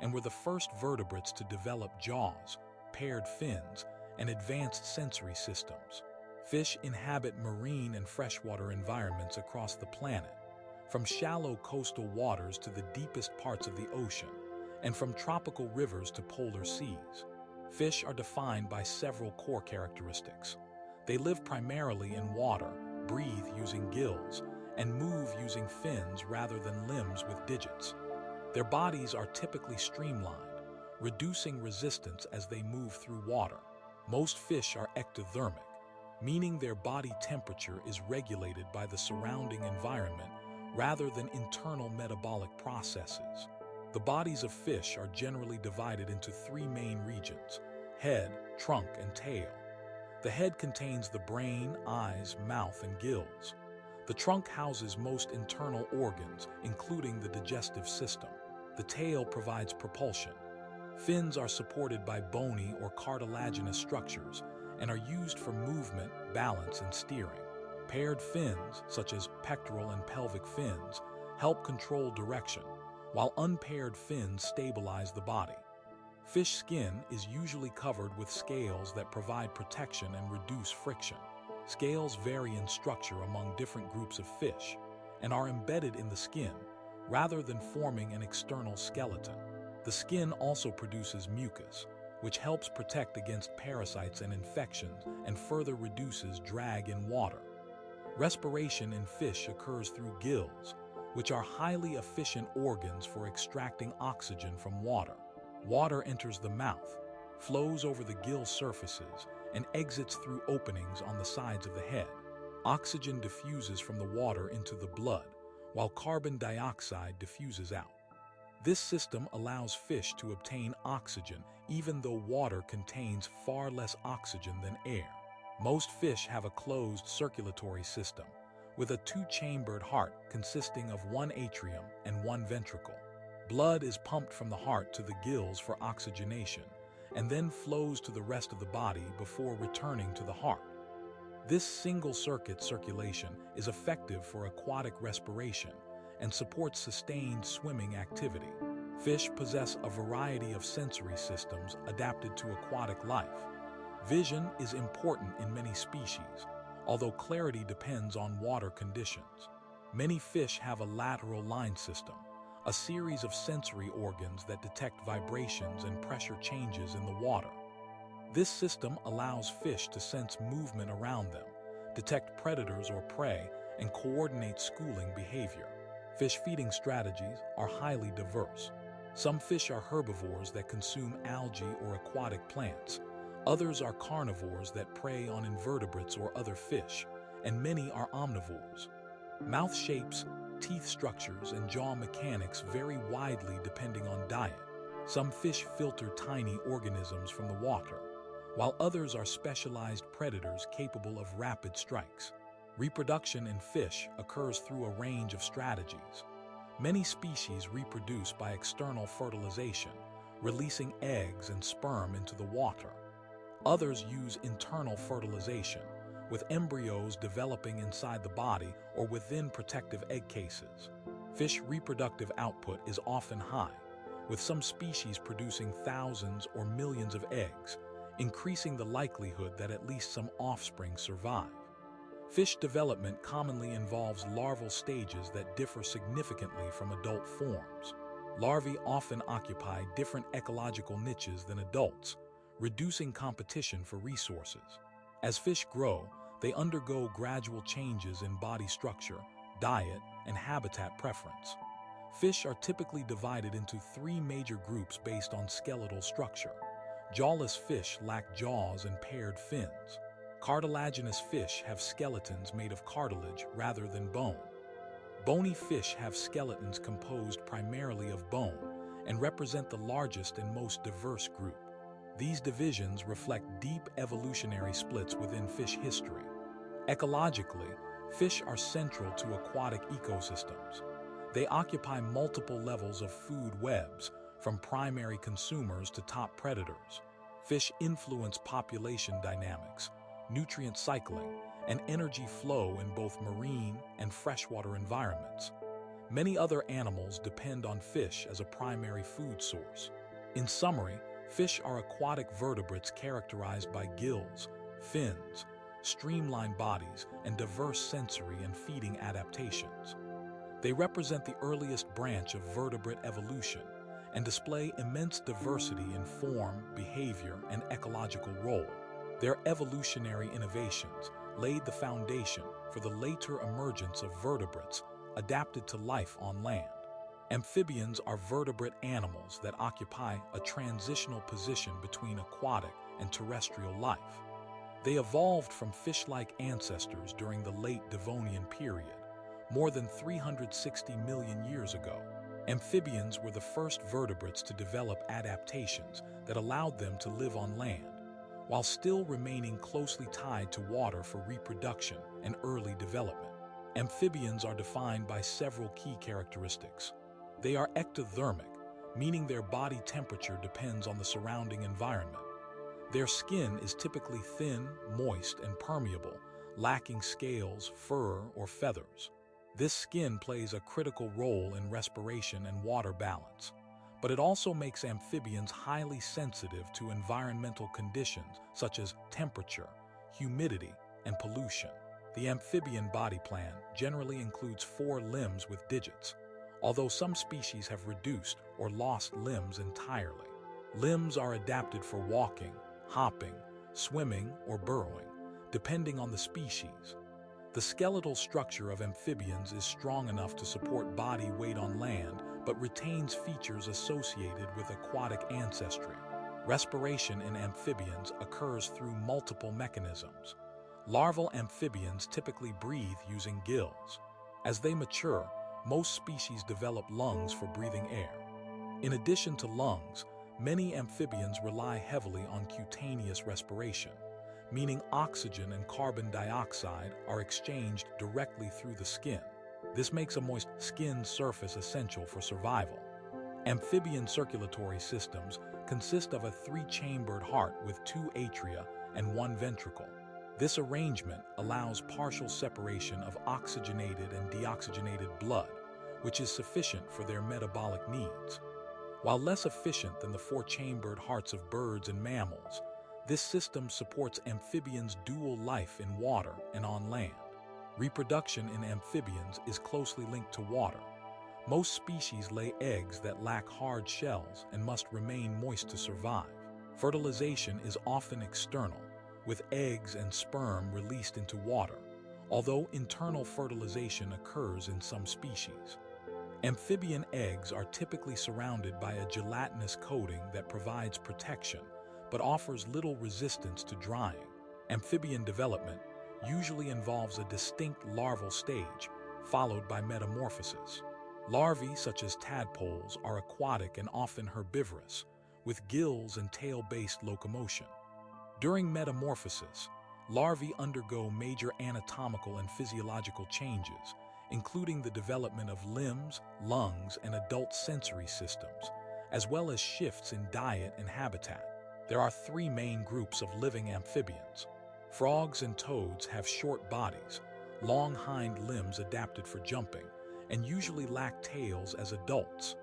and were the first vertebrates to develop jaws, paired fins, and advanced sensory systems. Fish inhabit marine and freshwater environments across the planet, from shallow coastal waters to the deepest parts of the ocean, and from tropical rivers to polar seas. Fish are defined by several core characteristics. They live primarily in water, breathe using gills, and move using fins rather than limbs with digits. Their bodies are typically streamlined, reducing resistance as they move through water. Most fish are ectothermic, meaning their body temperature is regulated by the surrounding environment rather than internal metabolic processes. The bodies of fish are generally divided into three main regions: head, trunk, and tail. The head contains the brain, eyes, mouth, and gills. The trunk houses most internal organs, including the digestive system. The tail provides propulsion. Fins are supported by bony or cartilaginous structures and are used for movement, balance, and steering. Paired fins, such as pectoral and pelvic fins, help control direction, while unpaired fins stabilize the body. Fish skin is usually covered with scales that provide protection and reduce friction. Scales vary in structure among different groups of fish and are embedded in the skin rather than forming an external skeleton. The skin also produces mucus, which helps protect against parasites and infections and further reduces drag in water. Respiration in fish occurs through gills, which are highly efficient organs for extracting oxygen from water. Water enters the mouth, flows over the gill surfaces, and exits through openings on the sides of the head. Oxygen diffuses from the water into the blood, while carbon dioxide diffuses out. This system allows fish to obtain oxygen even though water contains far less oxygen than air. Most fish have a closed circulatory system, with a two-chambered heart consisting of one atrium and one ventricle. Blood is pumped from the heart to the gills for oxygenation, and then flows to the rest of the body before returning to the heart. This single-circuit circulation is effective for aquatic respiration and supports sustained swimming activity. Fish possess a variety of sensory systems adapted to aquatic life. Vision is important in many species, although clarity depends on water conditions. Many fish have a lateral line system, a series of sensory organs that detect vibrations and pressure changes in the water. This system allows fish to sense movement around them, detect predators or prey, and coordinate schooling behavior. Fish feeding strategies are highly diverse. Some fish are herbivores that consume algae or aquatic plants. Others are carnivores that prey on invertebrates or other fish, and many are omnivores. Mouth shapes, teeth structures, and jaw mechanics vary widely depending on diet. Some fish filter tiny organisms from the water, while others are specialized predators capable of rapid strikes. Reproduction in fish occurs through a range of strategies. Many species reproduce by external fertilization, releasing eggs and sperm into the water. Others use internal fertilization, with embryos developing inside the body or within protective egg cases. Fish reproductive output is often high, with some species producing thousands or millions of eggs, increasing the likelihood that at least some offspring survive. Fish development commonly involves larval stages that differ significantly from adult forms. Larvae often occupy different ecological niches than adults, reducing competition for resources. As fish grow, they undergo gradual changes in body structure, diet, and habitat preference. Fish are typically divided into three major groups based on skeletal structure. Jawless fish lack jaws and paired fins. Cartilaginous fish have skeletons made of cartilage rather than bone. Bony fish have skeletons composed primarily of bone and represent the largest and most diverse group. These divisions reflect deep evolutionary splits within fish history. Ecologically, fish are central to aquatic ecosystems. They occupy multiple levels of food webs, from primary consumers to top predators. Fish influence population dynamics, nutrient cycling, and energy flow in both marine and freshwater environments. Many other animals depend on fish as a primary food source. In summary, fish are aquatic vertebrates characterized by gills, fins, streamlined bodies, and diverse sensory and feeding adaptations. They represent the earliest branch of vertebrate evolution and display immense diversity in form, behavior, and ecological role. Their evolutionary innovations laid the foundation for the later emergence of vertebrates adapted to life on land. Amphibians are vertebrate animals that occupy a transitional position between aquatic and terrestrial life. They evolved from fish-like ancestors during the late Devonian period, more than 360 million years ago. Amphibians were the first vertebrates to develop adaptations that allowed them to live on land, while still remaining closely tied to water for reproduction and early development. Amphibians are defined by several key characteristics. They are ectothermic, meaning their body temperature depends on the surrounding environment. Their skin is typically thin, moist, and permeable, lacking scales, fur, or feathers. This skin plays a critical role in respiration and water balance, but it also makes amphibians highly sensitive to environmental conditions such as temperature, humidity, and pollution. The amphibian body plan generally includes 4 limbs with digits, although some species have reduced or lost limbs entirely. Limbs are adapted for walking, hopping, swimming, or burrowing, depending on the species. The skeletal structure of amphibians is strong enough to support body weight on land, but retains features associated with aquatic ancestry. Respiration in amphibians occurs through multiple mechanisms. Larval amphibians typically breathe using gills. As they mature, most species develop lungs for breathing air. In addition to lungs, many amphibians rely heavily on cutaneous respiration, meaning oxygen and carbon dioxide are exchanged directly through the skin. This makes a moist skin surface essential for survival. Amphibian circulatory systems consist of a 3-chambered heart with 2 atria and 1 ventricle. This arrangement allows partial separation of oxygenated and deoxygenated blood, which is sufficient for their metabolic needs. While less efficient than the 4-chambered hearts of birds and mammals, this system supports amphibians' dual life in water and on land. Reproduction in amphibians is closely linked to water. Most species lay eggs that lack hard shells and must remain moist to survive. Fertilization is often external, with eggs and sperm released into water, although internal fertilization occurs in some species. Amphibian eggs are typically surrounded by a gelatinous coating that provides protection, but offers little resistance to drying. Amphibian development usually involves a distinct larval stage, followed by metamorphosis. Larvae, such as tadpoles, are aquatic and often herbivorous, with gills and tail-based locomotion. During metamorphosis, larvae undergo major anatomical and physiological changes, including the development of limbs, lungs, and adult sensory systems, as well as shifts in diet and habitat. There are three main groups of living amphibians. Frogs and toads have short bodies, long hind limbs adapted for jumping, and usually lack tails as adults.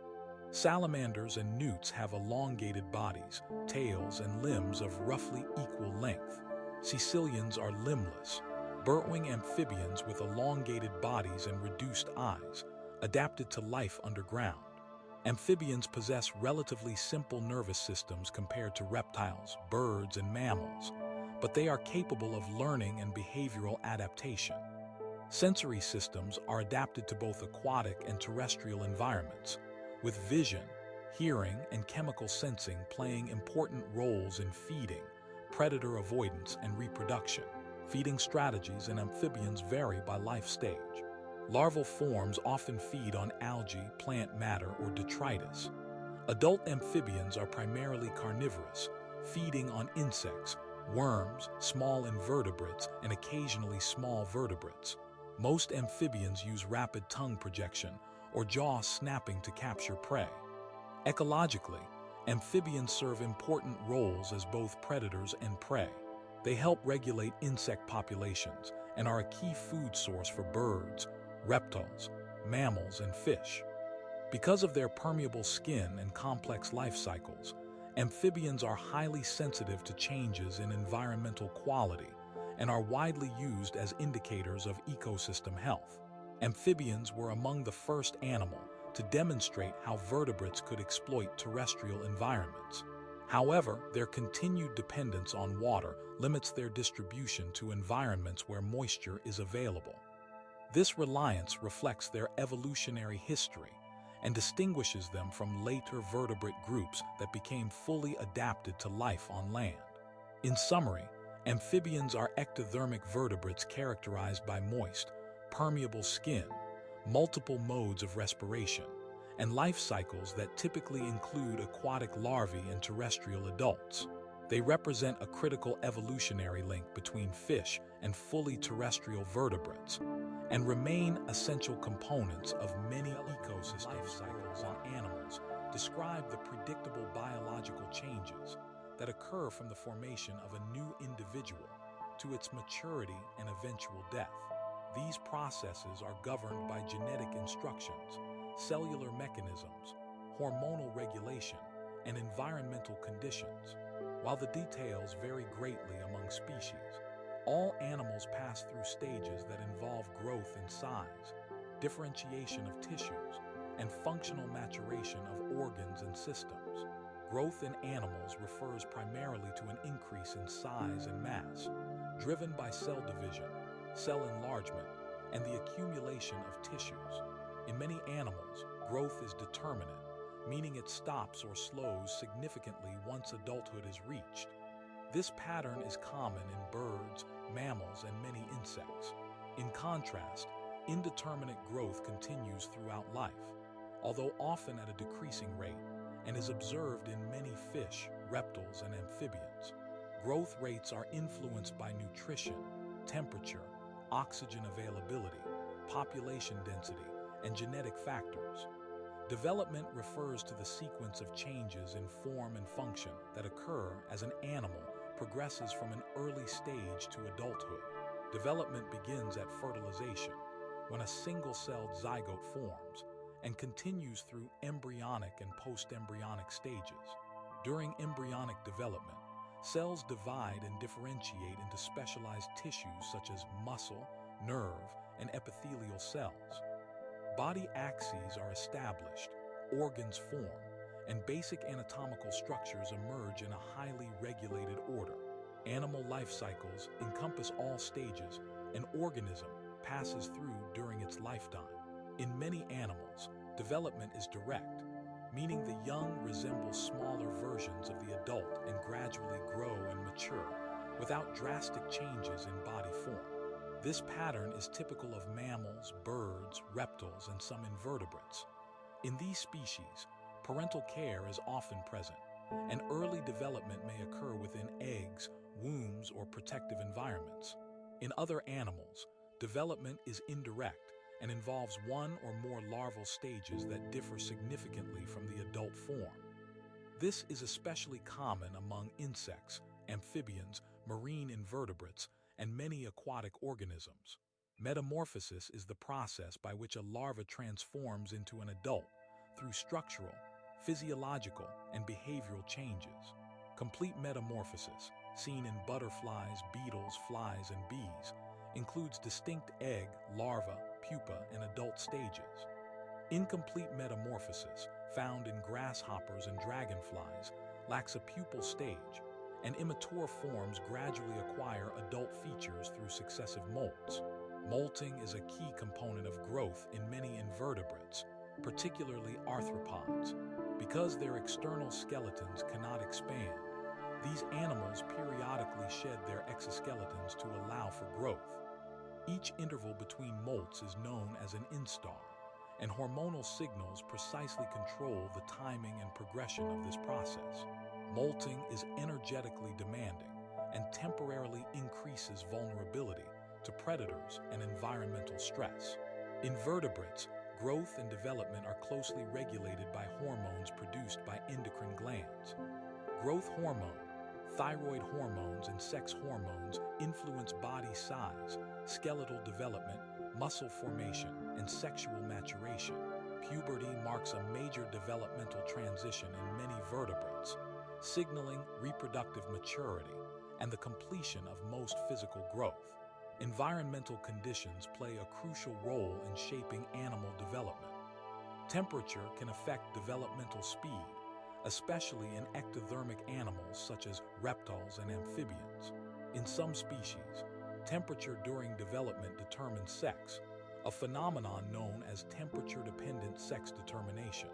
Salamanders and newts have elongated bodies, tails, and limbs of roughly equal length. Caecilians are limbless, burrowing amphibians with elongated bodies and reduced eyes, adapted to life underground. Amphibians possess relatively simple nervous systems compared to reptiles, birds, and mammals, but they are capable of learning and behavioral adaptation. Sensory systems are adapted to both aquatic and terrestrial environments, with vision, hearing, and chemical sensing playing important roles in feeding, predator avoidance, and reproduction. Feeding strategies in amphibians vary by life stage. Larval forms often feed on algae, plant matter, or detritus. Adult amphibians are primarily carnivorous, feeding on insects, worms, small invertebrates, and occasionally small vertebrates. Most amphibians use rapid tongue projection or jaw snapping to capture prey. Ecologically, amphibians serve important roles as both predators and prey. They help regulate insect populations and are a key food source for birds, reptiles, mammals, and fish. Because of their permeable skin and complex life cycles, amphibians are highly sensitive to changes in environmental quality and are widely used as indicators of ecosystem health. Amphibians were among the first animal to demonstrate how vertebrates could exploit terrestrial environments. However, their continued dependence on water limits their distribution to environments where moisture is available. This reliance reflects their evolutionary history and distinguishes them from later vertebrate groups that became fully adapted to life on land. In summary, amphibians are ectothermic vertebrates characterized by moist, permeable skin, multiple modes of respiration, and life cycles that typically include aquatic larvae and terrestrial adults. They represent a critical evolutionary link between fish and fully terrestrial vertebrates, and remain essential components of many ecosystems. Life cycles in animals describe the predictable biological changes that occur from the formation of a new individual to its maturity and eventual death. These processes are governed by genetic instructions, cellular mechanisms, hormonal regulation, and environmental conditions. While the details vary greatly among species, all animals pass through stages that involve growth in size, differentiation of tissues, and functional maturation of organs and systems. Growth in animals refers primarily to an increase in size and mass, driven by cell division, cell enlargement, and the accumulation of tissues. In many animals, growth is determinate, meaning it stops or slows significantly once adulthood is reached. This pattern is common in birds, mammals, and many insects. In contrast, indeterminate growth continues throughout life, although often at a decreasing rate, and is observed in many fish, reptiles, and amphibians. Growth rates are influenced by nutrition, temperature, oxygen availability, population density, and genetic factors. Development refers to the sequence of changes in form and function that occur as an animal progresses from an early stage to adulthood. Development begins at fertilization, when a single-celled zygote forms, and continues through embryonic and post-embryonic stages. During embryonic development, cells divide and differentiate into specialized tissues such as muscle, nerve, and epithelial cells. Body axes are established, organs form, and basic anatomical structures emerge in a highly regulated order. Animal life cycles encompass all stages. An organism, passes through during its lifetime. In many animals, development is direct, meaning the young resemble smaller versions of the adult and gradually grow and mature without drastic changes in body form. This pattern is typical of mammals, birds, reptiles, and some invertebrates. In these species, parental care is often present, and early development may occur within eggs, wombs, or protective environments. In other animals, development is indirect and involves one or more larval stages that differ significantly from the adult form. This is especially common among insects, amphibians, marine invertebrates, and many aquatic organisms. Metamorphosis is the process by which a larva transforms into an adult through structural, physiological, and behavioral changes. Complete metamorphosis, seen in butterflies, beetles, flies, and bees, includes distinct egg, larva, pupa, and adult stages. Incomplete metamorphosis, found in grasshoppers and dragonflies, lacks a pupal stage, and immature forms gradually acquire adult features through successive molts. Molting is a key component of growth in many invertebrates, particularly arthropods. Because their external skeletons cannot expand, these animals periodically shed their exoskeletons to allow for growth. Each interval between molts is known as an instar, and hormonal signals precisely control the timing and progression of this process. Molting is energetically demanding and temporarily increases vulnerability to predators and environmental stress. In vertebrates, growth and development are closely regulated by hormones produced by endocrine glands. Growth hormone, thyroid hormones, and sex hormones influence body size, skeletal development, muscle formation, and sexual maturation. Puberty marks a major developmental transition in many vertebrates, signaling reproductive maturity and the completion of most physical growth. Environmental conditions play a crucial role in shaping animal development. Temperature can affect developmental speed, especially in ectothermic animals such as reptiles and amphibians. In some species, temperature during development determines sex, a phenomenon known as temperature-dependent sex determination.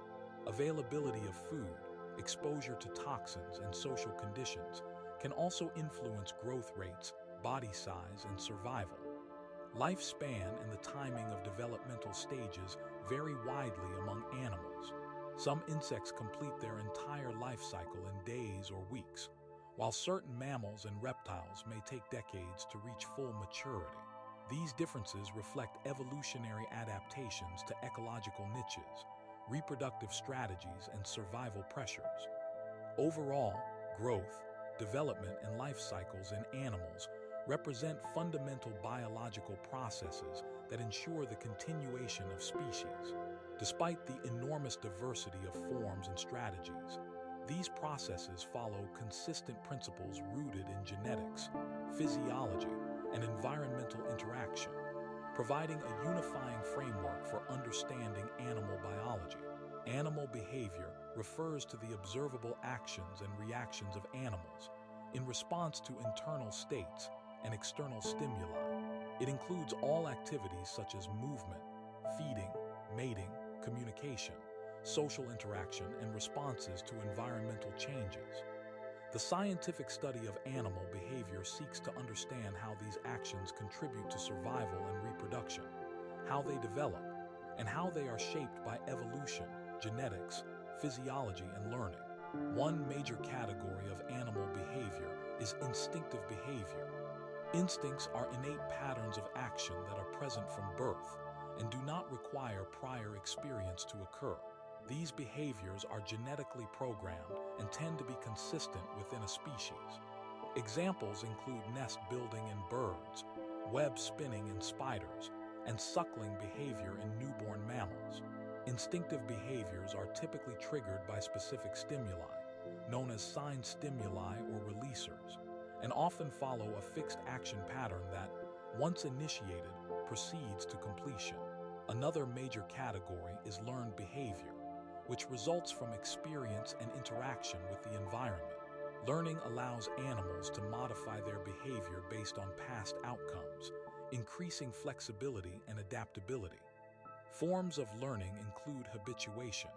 Availability of food, exposure to toxins, and social conditions can also influence growth rates, body size, and survival. Lifespan and the timing of developmental stages vary widely among animals. Some insects complete their entire life cycle in days or weeks, while certain mammals and reptiles may take decades to reach full maturity. These differences reflect evolutionary adaptations to ecological niches, reproductive strategies, and survival pressures. Overall, growth, development, and life cycles in animals represent fundamental biological processes that ensure the continuation of species. Despite the enormous diversity of forms and strategies, these processes follow consistent principles rooted in genetics, physiology, and environmental interaction, providing a unifying framework for understanding animal biology. Animal behavior refers to the observable actions and reactions of animals in response to internal states and external stimuli. It includes all activities such as movement, feeding, mating, communication, social interaction, and responses to environmental changes. The scientific study of animal behavior seeks to understand how these actions contribute to survival and reproduction, how they develop, and how they are shaped by evolution, genetics, physiology, and learning. One major category of animal behavior is instinctive behavior. Instincts are innate patterns of action that are present from birth and do not require prior experience to occur. These behaviors are genetically programmed and tend to be consistent within a species. Examples include nest building in birds, web spinning in spiders, and suckling behavior in newborn mammals. Instinctive behaviors are typically triggered by specific stimuli, known as sign stimuli or releasers, and often follow a fixed action pattern that, once initiated, proceeds to completion. Another major category is learned behavior, which results from experience and interaction with the environment. Learning allows animals to modify their behavior based on past outcomes, increasing flexibility and adaptability. Forms of learning include habituation,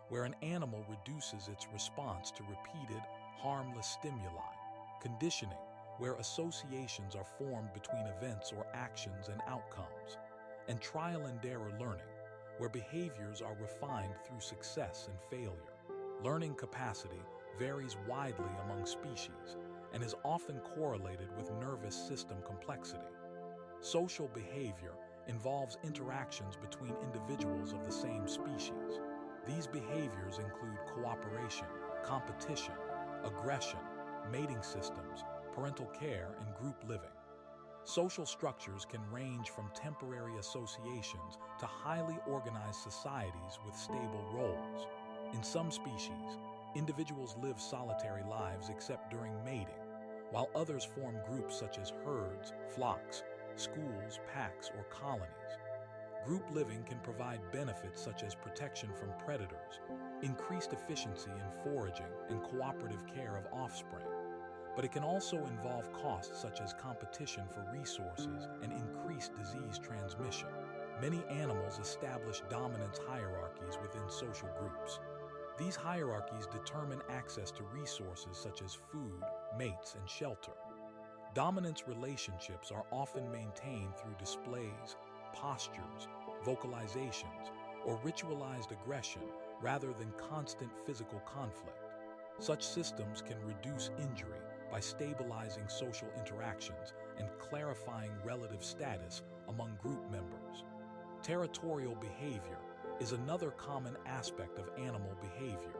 where an animal reduces its response to repeated, harmless stimuli; conditioning, where associations are formed between events or actions and outcomes; and trial and error learning, where behaviors are refined through success and failure. Learning capacity varies widely among species and is often correlated with nervous system complexity. Social behavior involves interactions between individuals of the same species. These behaviors include cooperation, competition, aggression, mating systems, parental care, and group living. Social structures can range from temporary associations to highly organized societies with stable roles. In some species, individuals live solitary lives except during mating, while others form groups such as herds, flocks, schools, packs, or colonies. Group living can provide benefits such as protection from predators, increased efficiency in foraging, and cooperative care of offspring. But it can also involve costs such as competition for resources and increased disease transmission. Many animals establish dominance hierarchies within social groups. These hierarchies determine access to resources such as food, mates, and shelter. Dominance relationships are often maintained through displays, postures, vocalizations, or ritualized aggression rather than constant physical conflict. Such systems can reduce injury by stabilizing social interactions and clarifying relative status among group members. Territorial behavior is another common aspect of animal behavior.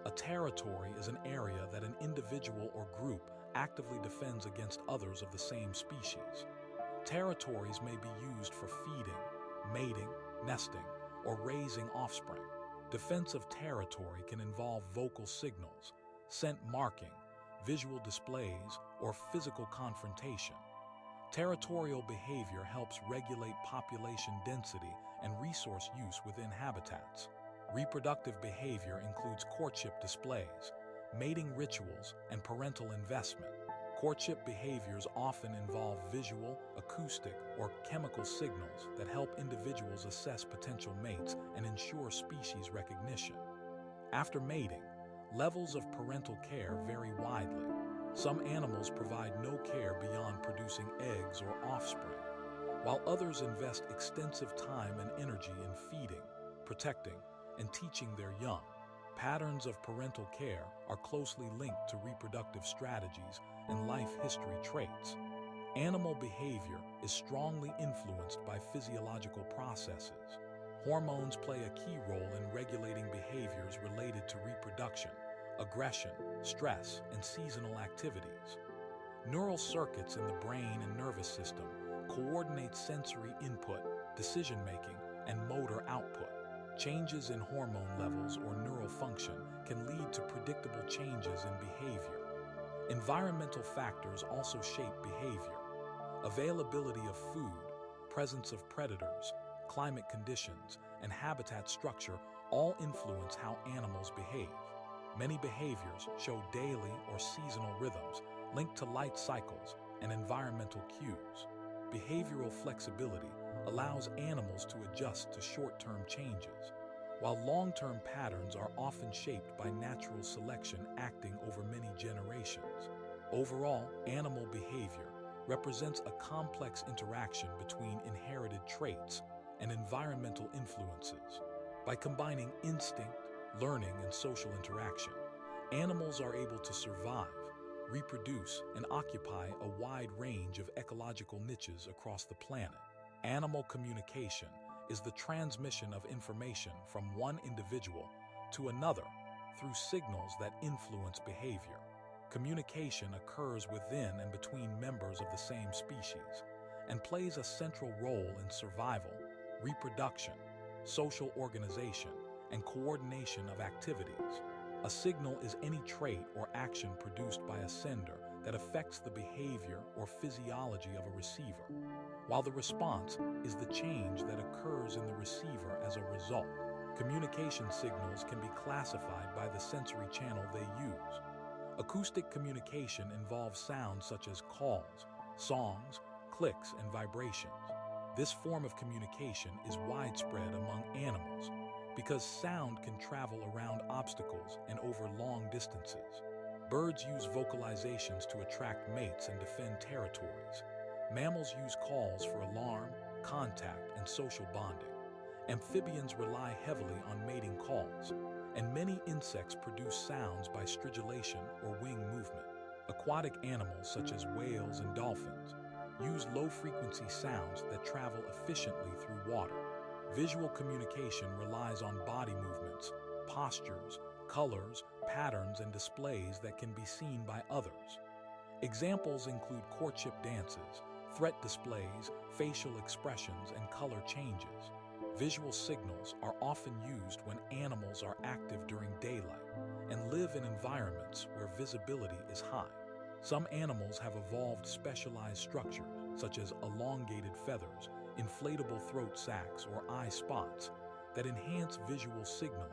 A territory is an area that an individual or group actively defends against others of the same species. Territories may be used for feeding, mating, nesting, or raising offspring. Defense of territory can involve vocal signals, scent marking, visual displays, or physical confrontation. Territorial behavior helps regulate population density and resource use within habitats. Reproductive behavior includes courtship displays, mating rituals, and parental investment. Courtship behaviors often involve visual, acoustic, or chemical signals that help individuals assess potential mates and ensure species recognition. After mating, levels of parental care vary widely. Some animals provide no care beyond producing eggs or offspring, while others invest extensive time and energy in feeding, protecting, and teaching their young. Patterns of parental care are closely linked to reproductive strategies and life history traits. Animal behavior is strongly influenced by physiological processes. Hormones play a key role in regulating behaviors related to reproduction, aggression, stress, and seasonal activities. Neural circuits in the brain and nervous system coordinate sensory input, decision-making, and motor output. Changes in hormone levels or neural function can lead to predictable changes in behavior. Environmental factors also shape behavior. Availability of food, presence of predators, climate conditions, and habitat structure all influence how animals behave. Many behaviors show daily or seasonal rhythms linked to light cycles and environmental cues. Behavioral flexibility allows animals to adjust to short-term changes, while long-term patterns are often shaped by natural selection acting over many generations. Overall, animal behavior represents a complex interaction between inherited traits and environmental influences. By combining instinct, learning, and social interaction, animals are able to survive, reproduce, and occupy a wide range of ecological niches across the planet. Animal communication is the transmission of information from one individual to another through signals that influence behavior. Communication occurs within and between members of the same species and plays a central role in survival, reproduction, social organization, and coordination of activities. A signal is any trait or action produced by a sender that affects the behavior or physiology of a receiver, while the response is the change that occurs in the receiver as a result. Communication signals can be classified by the sensory channel they use. Acoustic communication involves sounds such as calls, songs, clicks and vibrations. This form of communication is widespread among animals because sound can travel around obstacles and over long distances. Birds use vocalizations to attract mates and defend territories. Mammals use calls for alarm, contact, and social bonding. Amphibians rely heavily on mating calls, and many insects produce sounds by stridulation or wing movement. Aquatic animals such as whales and dolphins use low-frequency sounds that travel efficiently through water. Visual communication relies on body movements, postures, colors, patterns, and displays that can be seen by others. Examples include courtship dances, threat displays, facial expressions, and color changes. Visual signals are often used when animals are active during daylight and live in environments where visibility is high. Some animals have evolved specialized structures, such as elongated feathers, inflatable throat sacs, or eye spots, that enhance visual signaling.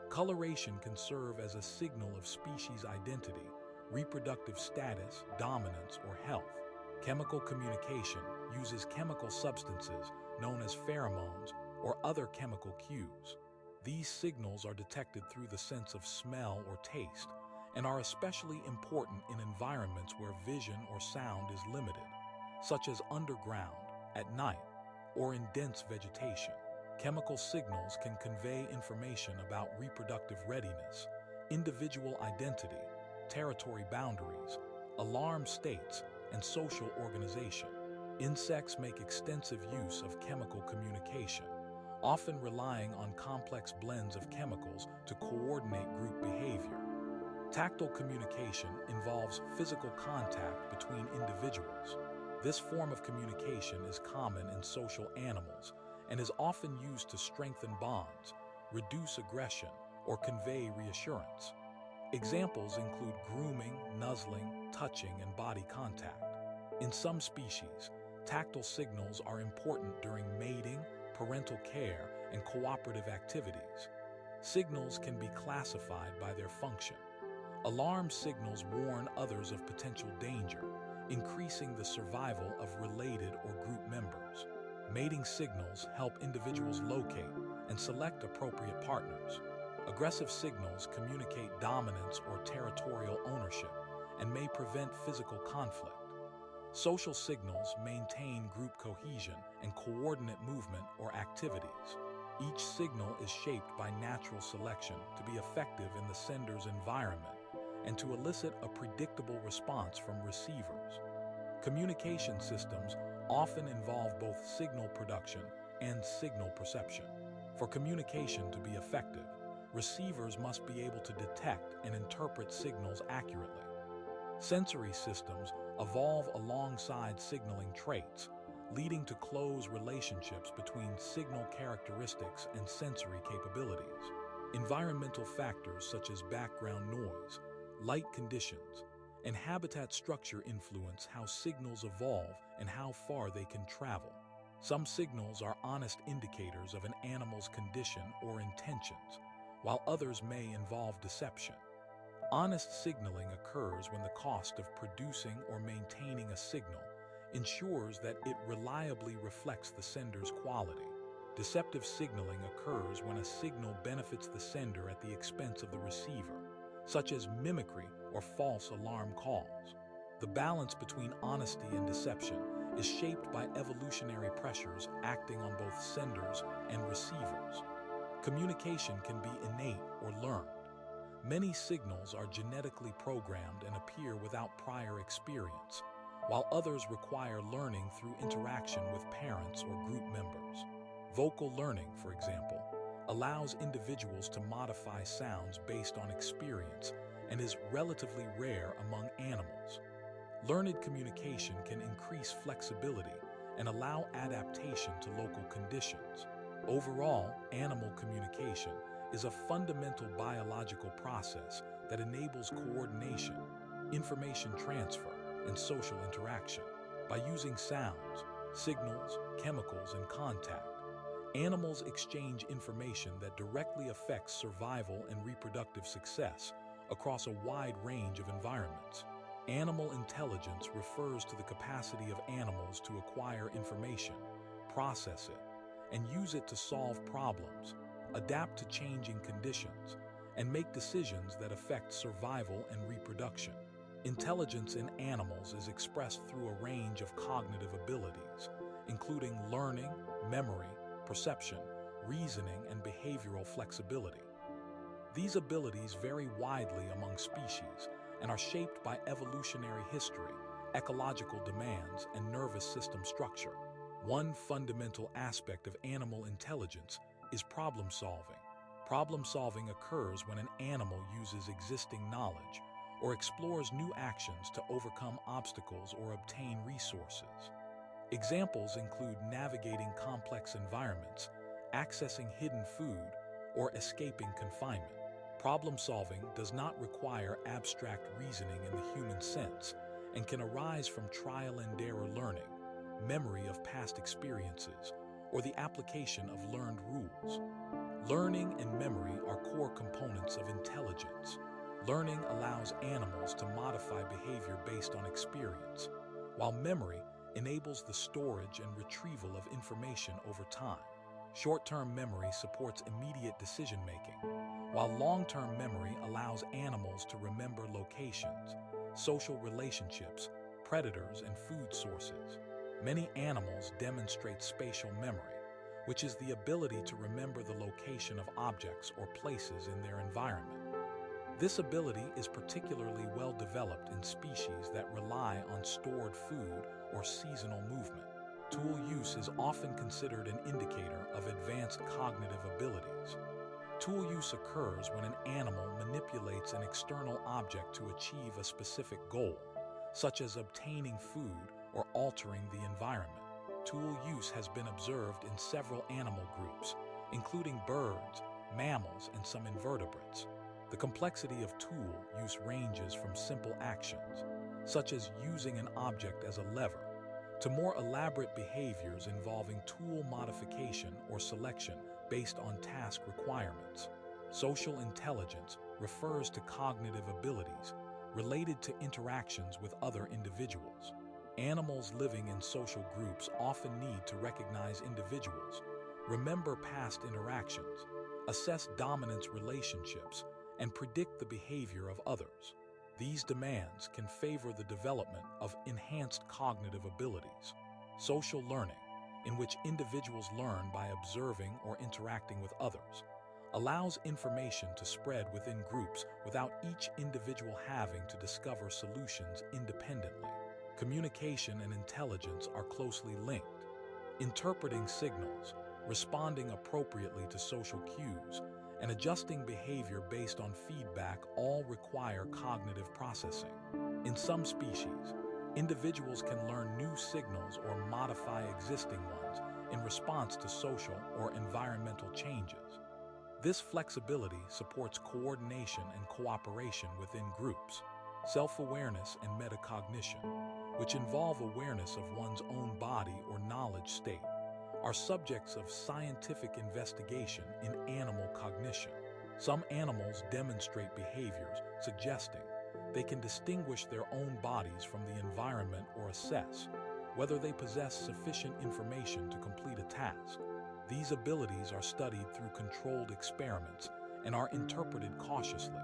Coloration can serve as a signal of species identity, reproductive status, dominance, or health. Chemical communication uses chemical substances known as pheromones or other chemical cues. These signals are detected through the sense of smell or taste and are especially important in environments where vision or sound is limited, such as underground, at night, or in dense vegetation. Chemical signals can convey information about reproductive readiness, individual identity, territory boundaries, alarm states, and social organization. Insects make extensive use of chemical communication, often relying on complex blends of chemicals to coordinate group behavior. Tactile communication involves physical contact between individuals. This form of communication is common in social animals and is often used to strengthen bonds, reduce aggression, or convey reassurance. Examples include grooming, nuzzling, touching, and body contact. In some species, tactile signals are important during mating, parental care, and cooperative activities. Signals can be classified by their function. Alarm signals warn others of potential danger, increasing the survival of related or group members. Mating signals help individuals locate and select appropriate partners. Aggressive signals communicate dominance or territorial ownership and may prevent physical conflict. Social signals maintain group cohesion and coordinate movement or activities. Each signal is shaped by natural selection to be effective in the sender's environment and to elicit a predictable response from receivers. Communication systems often involve both signal production and signal perception. For communication to be effective, receivers must be able to detect and interpret signals accurately. Sensory systems evolve alongside signaling traits, leading to close relationships between signal characteristics and sensory capabilities. Environmental factors such as background noise, light conditions, and habitat structure influence how signals evolve and how far they can travel. Some signals are honest indicators of an animal's condition or intentions, while others may involve deception. Honest signaling occurs when the cost of producing or maintaining a signal ensures that it reliably reflects the sender's quality. Deceptive signaling occurs when a signal benefits the sender at the expense of the receiver, such as mimicry or false alarm calls. The balance between honesty and deception is shaped by evolutionary pressures acting on both senders and receivers. Communication can be innate or learned. Many signals are genetically programmed and appear without prior experience, while others require learning through interaction with parents or group members. Vocal learning, for example, allows individuals to modify sounds based on experience and is relatively rare among animals. Learned communication can increase flexibility and allow adaptation to local conditions. Overall, animal communication is a fundamental biological process that enables coordination, information transfer, and social interaction. By using sounds, signals, chemicals, and contact, animals exchange information that directly affects survival and reproductive success across a wide range of environments. Animal intelligence refers to the capacity of animals to acquire information, process it, and use it to solve problems, adapt to changing conditions, and make decisions that affect survival and reproduction. Intelligence in animals is expressed through a range of cognitive abilities, including learning, memory, perception, reasoning, and behavioral flexibility. These abilities vary widely among species and are shaped by evolutionary history, ecological demands, and nervous system structure. One fundamental aspect of animal intelligence is problem solving. Problem solving occurs when an animal uses existing knowledge or explores new actions to overcome obstacles or obtain resources. Examples include navigating complex environments, accessing hidden food, or escaping confinement. Problem solving does not require abstract reasoning in the human sense and can arise from trial and error learning, memory of past experiences, or the application of learned rules. Learning and memory are core components of intelligence. Learning allows animals to modify behavior based on experience, while memory enables the storage and retrieval of information over time. Short-term memory supports immediate decision-making, while long-term memory allows animals to remember locations, social relationships, predators, and food sources. Many animals demonstrate spatial memory, which is the ability to remember the location of objects or places in their environment. This ability is particularly well developed in species that rely on stored food or seasonal movement. Tool use is often considered an indicator of advanced cognitive abilities. Tool use occurs when an animal manipulates an external object to achieve a specific goal, such as obtaining food or altering the environment. Tool use has been observed in several animal groups, including birds, mammals, and some invertebrates. The complexity of tool use ranges from simple actions, such as using an object as a lever, to more elaborate behaviors involving tool modification or selection based on task requirements. Social intelligence refers to cognitive abilities related to interactions with other individuals. Animals living in social groups often need to recognize individuals, remember past interactions, assess dominance relationships, and predict the behavior of others. These demands can favor the development of enhanced cognitive abilities. Social learning, in which individuals learn by observing or interacting with others, allows information to spread within groups without each individual having to discover solutions independently. Communication and intelligence are closely linked. Interpreting signals, responding appropriately to social cues, and adjusting behavior based on feedback all require cognitive processing. In some species, individuals can learn new signals or modify existing ones in response to social or environmental changes. This flexibility supports coordination and cooperation within groups. Self-awareness and metacognition, which involve awareness of one's own body or knowledge state, are subjects of scientific investigation in animal cognition. Some animals demonstrate behaviors suggesting they can distinguish their own bodies from the environment or assess whether they possess sufficient information to complete a task. These abilities are studied through controlled experiments and are interpreted cautiously,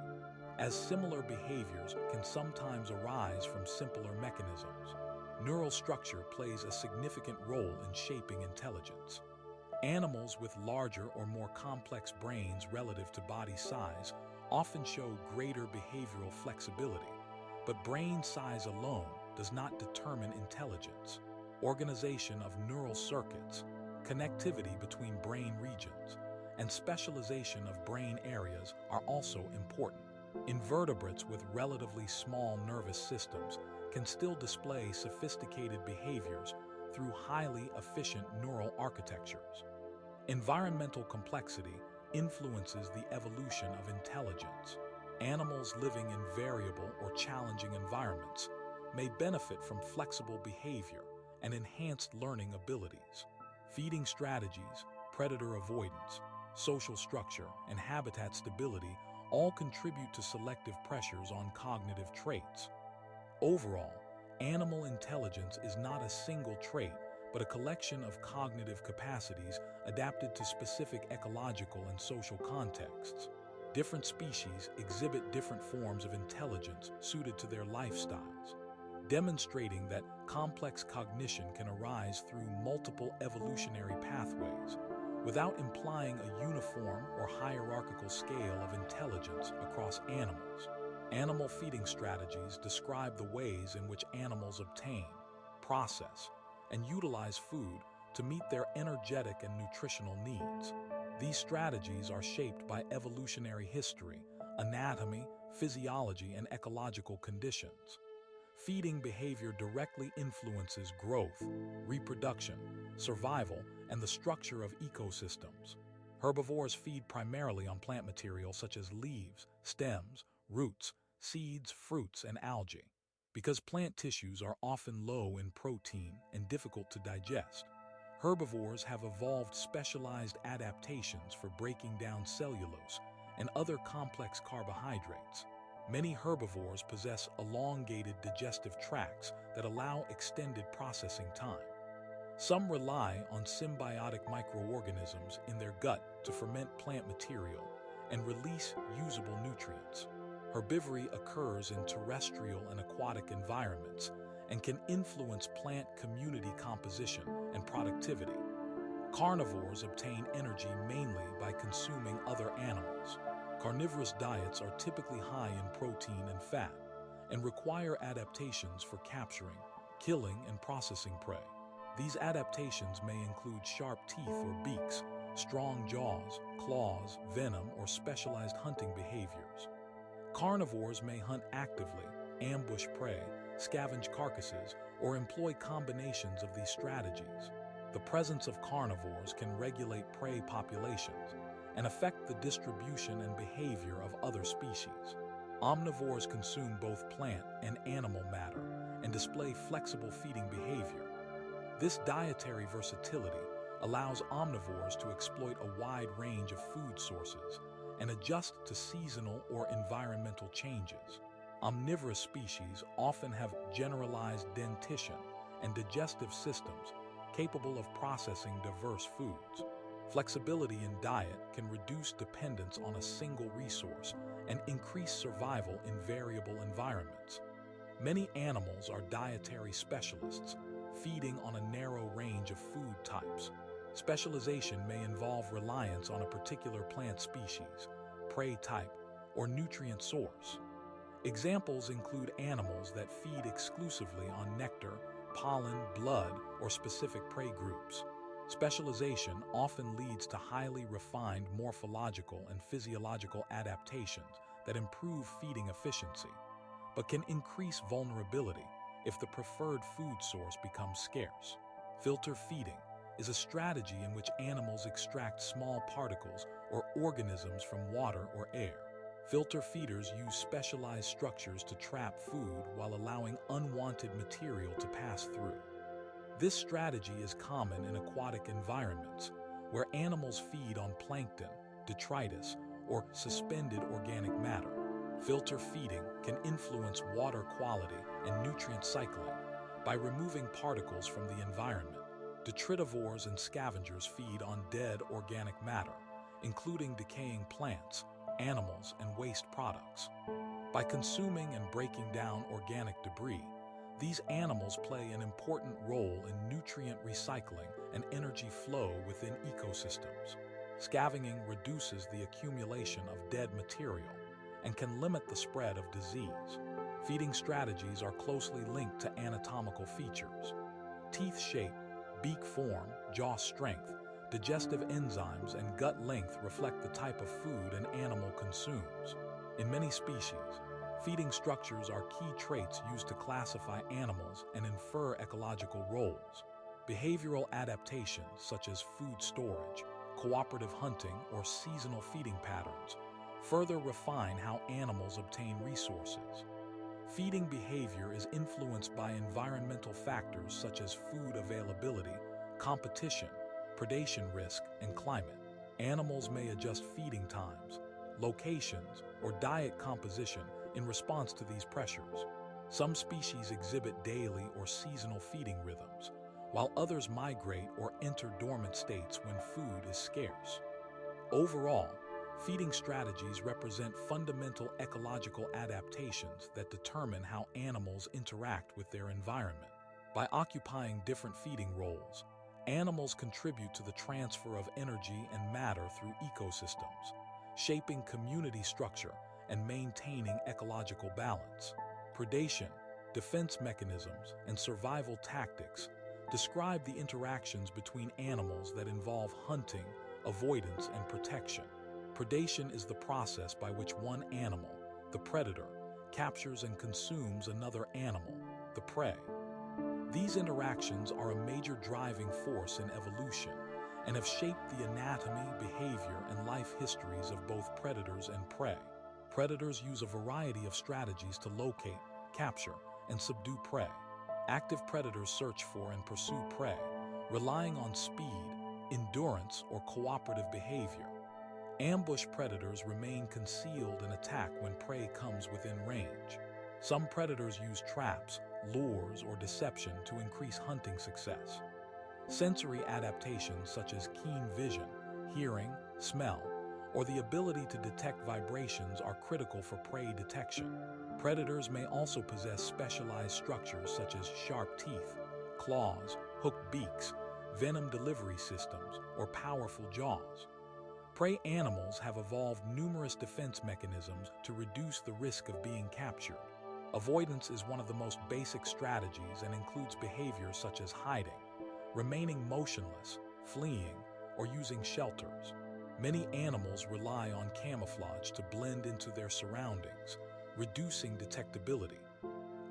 as similar behaviors can sometimes arise from simpler mechanisms. Neural structure plays a significant role in shaping intelligence. Animals with larger or more complex brains relative to body size often show greater behavioral flexibility, but brain size alone does not determine intelligence. Organization of neural circuits, connectivity between brain regions, and specialization of brain areas are also important. Invertebrates with relatively small nervous systems can still display sophisticated behaviors through highly efficient neural architectures. Environmental complexity influences the evolution of intelligence. Animals living in variable or challenging environments may benefit from flexible behavior and enhanced learning abilities. Feeding strategies, predator avoidance, social structure, and habitat stability all contribute to selective pressures on cognitive traits. Overall, animal intelligence is not a single trait, but a collection of cognitive capacities adapted to specific ecological and social contexts. Different species exhibit different forms of intelligence suited to their lifestyles, demonstrating that complex cognition can arise through multiple evolutionary pathways, without implying a uniform or hierarchical scale of intelligence across animals. Animal feeding strategies describe the ways in which animals obtain, process, and utilize food to meet their energetic and nutritional needs. These strategies are shaped by evolutionary history, anatomy, physiology, and ecological conditions. Feeding behavior directly influences growth, reproduction, survival, and the structure of ecosystems. Herbivores feed primarily on plant material such as leaves, stems, roots, seeds, fruits, and algae. Because plant tissues are often low in protein and difficult to digest, herbivores have evolved specialized adaptations for breaking down cellulose and other complex carbohydrates. Many herbivores possess elongated digestive tracts that allow extended processing time. Some rely on symbiotic microorganisms in their gut to ferment plant material and release usable nutrients. Herbivory occurs in terrestrial and aquatic environments and can influence plant community composition and productivity. Carnivores obtain energy mainly by consuming other animals. Carnivorous diets are typically high in protein and fat and require adaptations for capturing, killing, and processing prey. These adaptations may include sharp teeth or beaks, strong jaws, claws, venom, or specialized hunting behaviors. Carnivores may hunt actively, ambush prey, scavenge carcasses, or employ combinations of these strategies. The presence of carnivores can regulate prey populations and affect the distribution and behavior of other species. Omnivores consume both plant and animal matter and display flexible feeding behavior. This dietary versatility allows omnivores to exploit a wide range of food sources and adjust to seasonal or environmental changes. Omnivorous species often have generalized dentition and digestive systems capable of processing diverse foods. Flexibility in diet can reduce dependence on a single resource and increase survival in variable environments. Many animals are dietary specialists, feeding on a narrow range of food types. Specialization may involve reliance on a particular plant species, prey type, or nutrient source. Examples include animals that feed exclusively on nectar, pollen, blood, or specific prey groups. Specialization often leads to highly refined morphological and physiological adaptations that improve feeding efficiency, but can increase vulnerability if the preferred food source becomes scarce. Filter feeding is a strategy in which animals extract small particles or organisms from water or air. Filter feeders use specialized structures to trap food while allowing unwanted material to pass through. This strategy is common in aquatic environments, where animals feed on plankton, detritus, or suspended organic matter. Filter feeding can influence water quality and nutrient cycling by removing particles from the environment. Detritivores and scavengers feed on dead organic matter, including decaying plants, animals, and waste products. By consuming and breaking down organic debris, these animals play an important role in nutrient recycling and energy flow within ecosystems. Scavenging reduces the accumulation of dead material and can limit the spread of disease. Feeding strategies are closely linked to anatomical features. Teeth shape, beak form, jaw strength, digestive enzymes, and gut length reflect the type of food an animal consumes. In many species, feeding structures are key traits used to classify animals and infer ecological roles. Behavioral adaptations such as food storage, cooperative hunting, or seasonal feeding patterns further refine how animals obtain resources. Feeding behavior is influenced by environmental factors such as food availability, competition, predation risk, and climate. Animals may adjust feeding times, locations, or diet composition in response to these pressures. Some species exhibit daily or seasonal feeding rhythms, while others migrate or enter dormant states when food is scarce. Overall, feeding strategies represent fundamental ecological adaptations that determine how animals interact with their environment. By occupying different feeding roles, animals contribute to the transfer of energy and matter through ecosystems, shaping community structure and maintaining ecological balance. Predation, defense mechanisms, and survival tactics describe the interactions between animals that involve hunting, avoidance, and protection. Predation is the process by which one animal, the predator, captures and consumes another animal, the prey. These interactions are a major driving force in evolution and have shaped the anatomy, behavior, and life histories of both predators and prey. Predators use a variety of strategies to locate, capture, and subdue prey. Active predators search for and pursue prey, relying on speed, endurance, or cooperative behavior. Ambush predators remain concealed and attack when prey comes within range. Some predators use traps, lures, or deception to increase hunting success. Sensory adaptations such as keen vision, hearing, smell, or the ability to detect vibrations are critical for prey detection. Predators may also possess specialized structures such as sharp teeth, claws, hooked beaks, venom delivery systems, or powerful jaws. Prey animals have evolved numerous defense mechanisms to reduce the risk of being captured. Avoidance is one of the most basic strategies and includes behaviors such as hiding, remaining motionless, fleeing, or using shelters. Many animals rely on camouflage to blend into their surroundings, reducing detectability.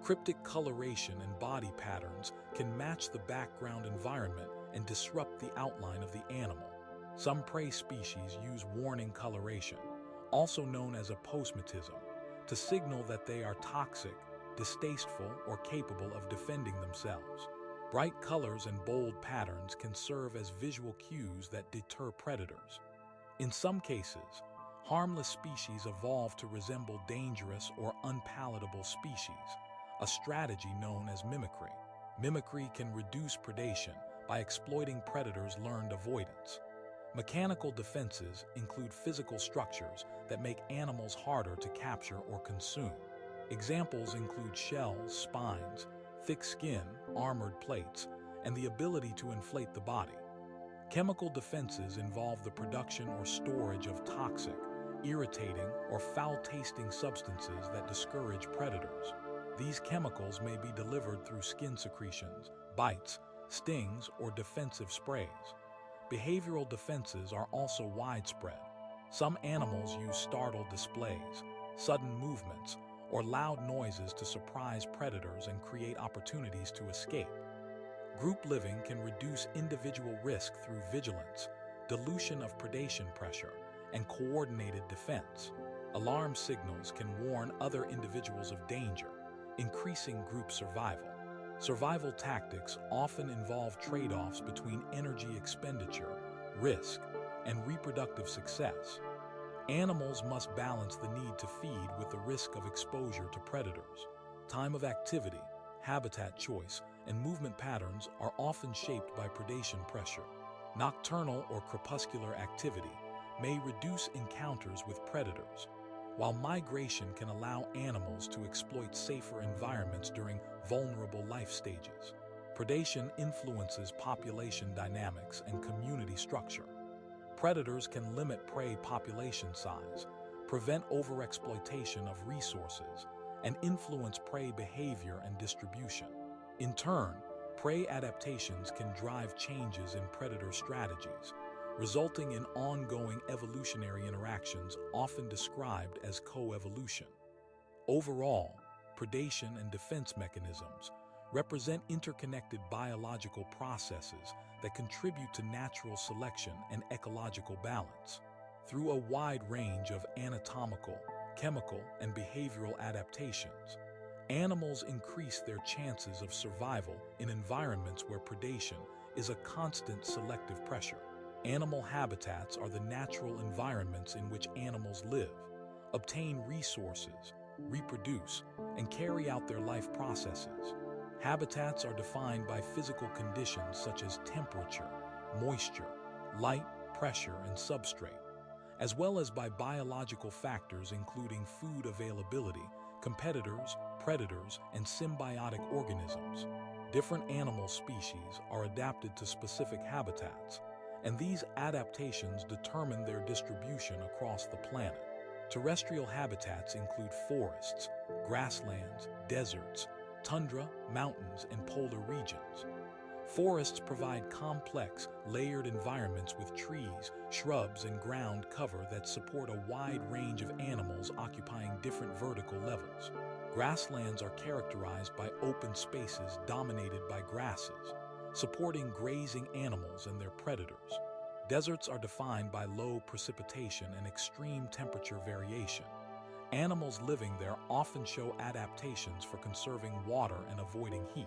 Cryptic coloration and body patterns can match the background environment and disrupt the outline of the animal. Some prey species use warning coloration, also known as aposematism, to signal that they are toxic, distasteful, or capable of defending themselves. Bright colors and bold patterns can serve as visual cues that deter predators. In some cases, harmless species evolve to resemble dangerous or unpalatable species, a strategy known as mimicry. Mimicry can reduce predation by exploiting predators' learned avoidance. Mechanical defenses include physical structures that make animals harder to capture or consume. Examples include shells, spines, thick skin, armored plates, and the ability to inflate the body. Chemical defenses involve the production or storage of toxic, irritating, or foul-tasting substances that discourage predators. These chemicals may be delivered through skin secretions, bites, stings, or defensive sprays. Behavioral defenses are also widespread. Some animals use startle displays, sudden movements, or loud noises to surprise predators and create opportunities to escape. Group living can reduce individual risk through vigilance, dilution of predation pressure, and coordinated defense. Alarm signals can warn other individuals of danger, increasing group survival. Survival tactics often involve trade-offs between energy expenditure, risk, and reproductive success. Animals must balance the need to feed with the risk of exposure to predators. Time of activity, habitat choice, and movement patterns are often shaped by predation pressure. Nocturnal or crepuscular activity may reduce encounters with predators, while migration can allow animals to exploit safer environments during vulnerable life stages. Predation influences population dynamics and community structure. Predators can limit prey population size, prevent overexploitation of resources, and influence prey behavior and distribution. In turn, prey adaptations can drive changes in predator strategies, resulting in ongoing evolutionary interactions often described as coevolution. Overall, predation and defense mechanisms represent interconnected biological processes that contribute to natural selection and ecological balance. Through a wide range of anatomical, chemical, and behavioral adaptations, animals increase their chances of survival in environments where predation is a constant selective pressure. Animal habitats are the natural environments in which animals live, obtain resources, reproduce, and carry out their life processes. Habitats are defined by physical conditions such as temperature, moisture, light, pressure, and substrate, as well as by biological factors including food availability, competitors, predators, and symbiotic organisms. Different animal species are adapted to specific habitats, and these adaptations determine their distribution across the planet. Terrestrial habitats include forests, grasslands, deserts, tundra, mountains, and polar regions. Forests provide complex, layered environments with trees, shrubs, and ground cover that support a wide range of animals occupying different vertical levels. Grasslands are characterized by open spaces dominated by grasses, supporting grazing animals and their predators. Deserts are defined by low precipitation and extreme temperature variation. Animals living there often show adaptations for conserving water and avoiding heat.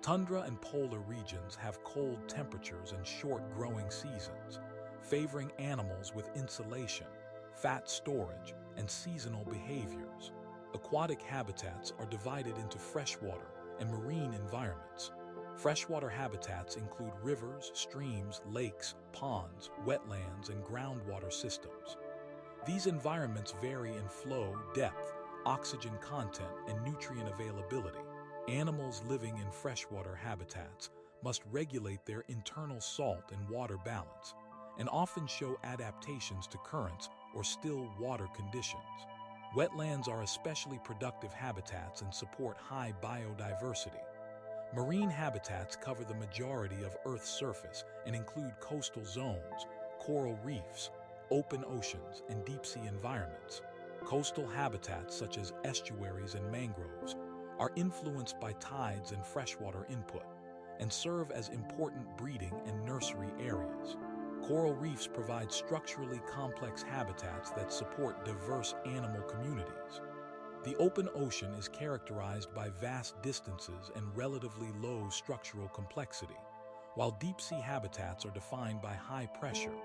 Tundra and polar regions have cold temperatures and short growing seasons, favoring animals with insulation, fat storage, and seasonal behaviors. Aquatic habitats are divided into freshwater and marine environments. Freshwater habitats include rivers, streams, lakes, ponds, wetlands, and groundwater systems. These environments vary in flow, depth, oxygen content, and nutrient availability. Animals living in freshwater habitats must regulate their internal salt and water balance, and often show adaptations to currents or still water conditions. Wetlands are especially productive habitats and support high biodiversity. Marine habitats cover the majority of Earth's surface and include coastal zones, coral reefs, open oceans, and deep-sea environments. Coastal habitats such as estuaries and mangroves are influenced by tides and freshwater input, and serve as important breeding and nursery areas. Coral reefs provide structurally complex habitats that support diverse animal communities. The open ocean is characterized by vast distances and relatively low structural complexity, while deep-sea habitats are defined by high pressure,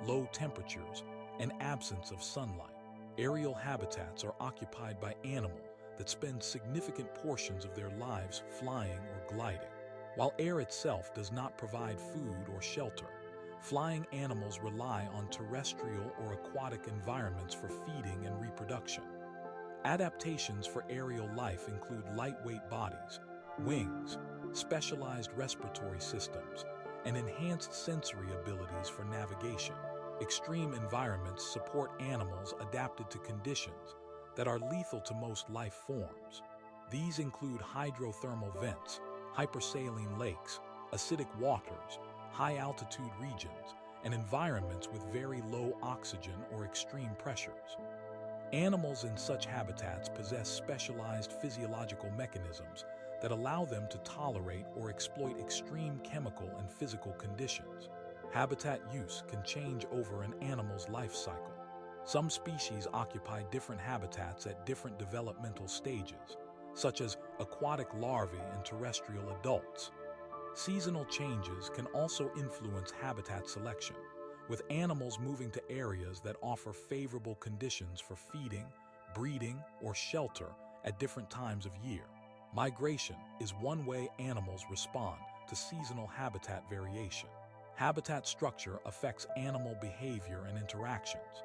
low temperatures, and absence of sunlight. Aerial habitats are occupied by animals that spend significant portions of their lives flying or gliding. While air itself does not provide food or shelter, flying animals rely on terrestrial or aquatic environments for feeding and reproduction. Adaptations for aerial life include lightweight bodies, wings, specialized respiratory systems, and enhanced sensory abilities for navigation. Extreme environments support animals adapted to conditions that are lethal to most life forms. These include hydrothermal vents, hypersaline lakes, acidic waters, high-altitude regions, and environments with very low oxygen or extreme pressures. Animals in such habitats possess specialized physiological mechanisms that allow them to tolerate or exploit extreme chemical and physical conditions. Habitat use can change over an animal's life cycle. Some species occupy different habitats at different developmental stages, such as aquatic larvae and terrestrial adults. Seasonal changes can also influence habitat selection, with animals moving to areas that offer favorable conditions for feeding, breeding, or shelter at different times of year. Migration is one way animals respond to seasonal habitat variation. Habitat structure affects animal behavior and interactions.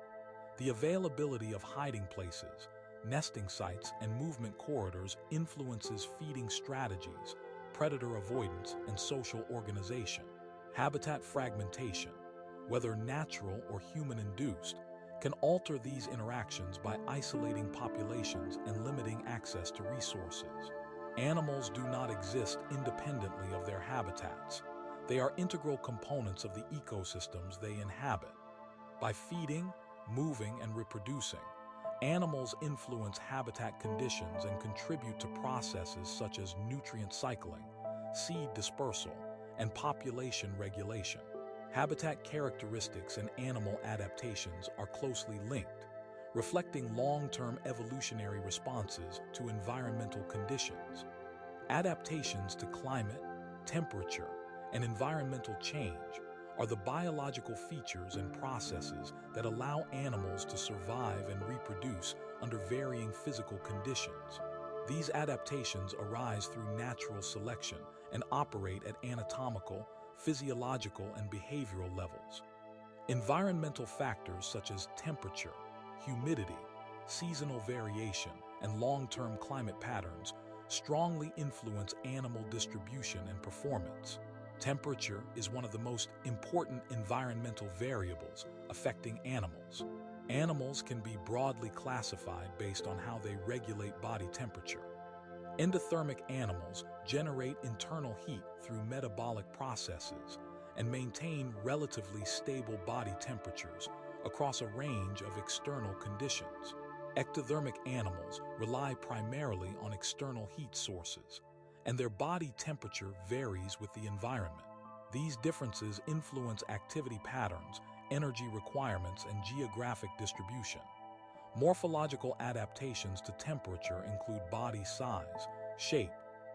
The availability of hiding places, nesting sites, and movement corridors influences feeding strategies, predator avoidance, and social organization. Habitat fragmentation, whether natural or human-induced, can alter these interactions by isolating populations and limiting access to resources. Animals do not exist independently of their habitats. They are integral components of the ecosystems they inhabit. By feeding, moving, and reproducing, animals influence habitat conditions and contribute to processes such as nutrient cycling, seed dispersal, and population regulation. Habitat characteristics and animal adaptations are closely linked, reflecting long-term evolutionary responses to environmental conditions. Adaptations to climate, temperature, and environmental change are the biological features and processes that allow animals to survive and reproduce under varying physical conditions. These adaptations arise through natural selection and operate at anatomical, physiological, and behavioral levels. Environmental factors such as temperature, humidity, seasonal variation, and long-term climate patterns strongly influence animal distribution and performance. Temperature is one of the most important environmental variables affecting animals. Animals can be broadly classified based on how they regulate body temperature. Endothermic animals generate internal heat through metabolic processes and maintain relatively stable body temperatures across a range of external conditions. Ectothermic animals rely primarily on external heat sources, and their body temperature varies with the environment. These differences influence activity patterns, energy requirements, and geographic distribution. Morphological adaptations to temperature include body size, shape,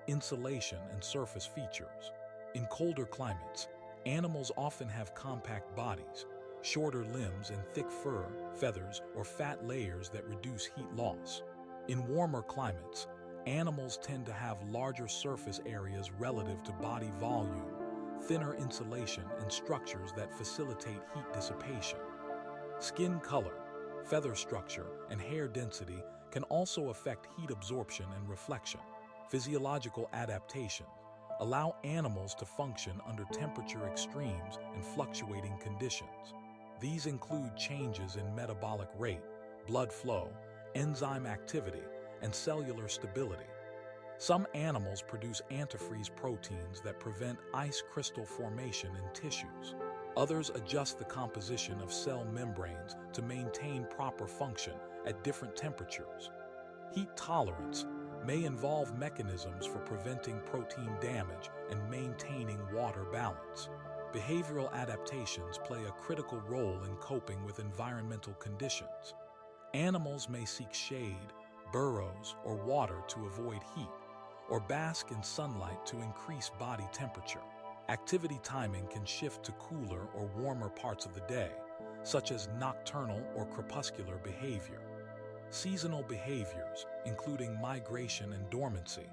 insulation, and surface features. In colder climates, animals often have compact bodies, shorter limbs, and thick fur, feathers, or fat layers that reduce heat loss. In warmer climates, animals tend to have larger surface areas relative to body volume, thinner insulation, and structures that facilitate heat dissipation. Skin color, feather structure, and hair density can also affect heat absorption and reflection. Physiological adaptations allow animals to function under temperature extremes and fluctuating conditions. These include changes in metabolic rate, blood flow, enzyme activity, and cellular stability. Some animals produce antifreeze proteins that prevent ice crystal formation in tissues. Others adjust the composition of cell membranes to maintain proper function at different temperatures. Heat tolerance may involve mechanisms for preventing protein damage and maintaining water balance. Behavioral adaptations play a critical role in coping with environmental conditions. Animals may seek shade, burrows, or water to avoid heat, or bask in sunlight to increase body temperature. Activity timing can shift to cooler or warmer parts of the day, such as nocturnal or crepuscular behavior. Seasonal behaviors, including migration and dormancy,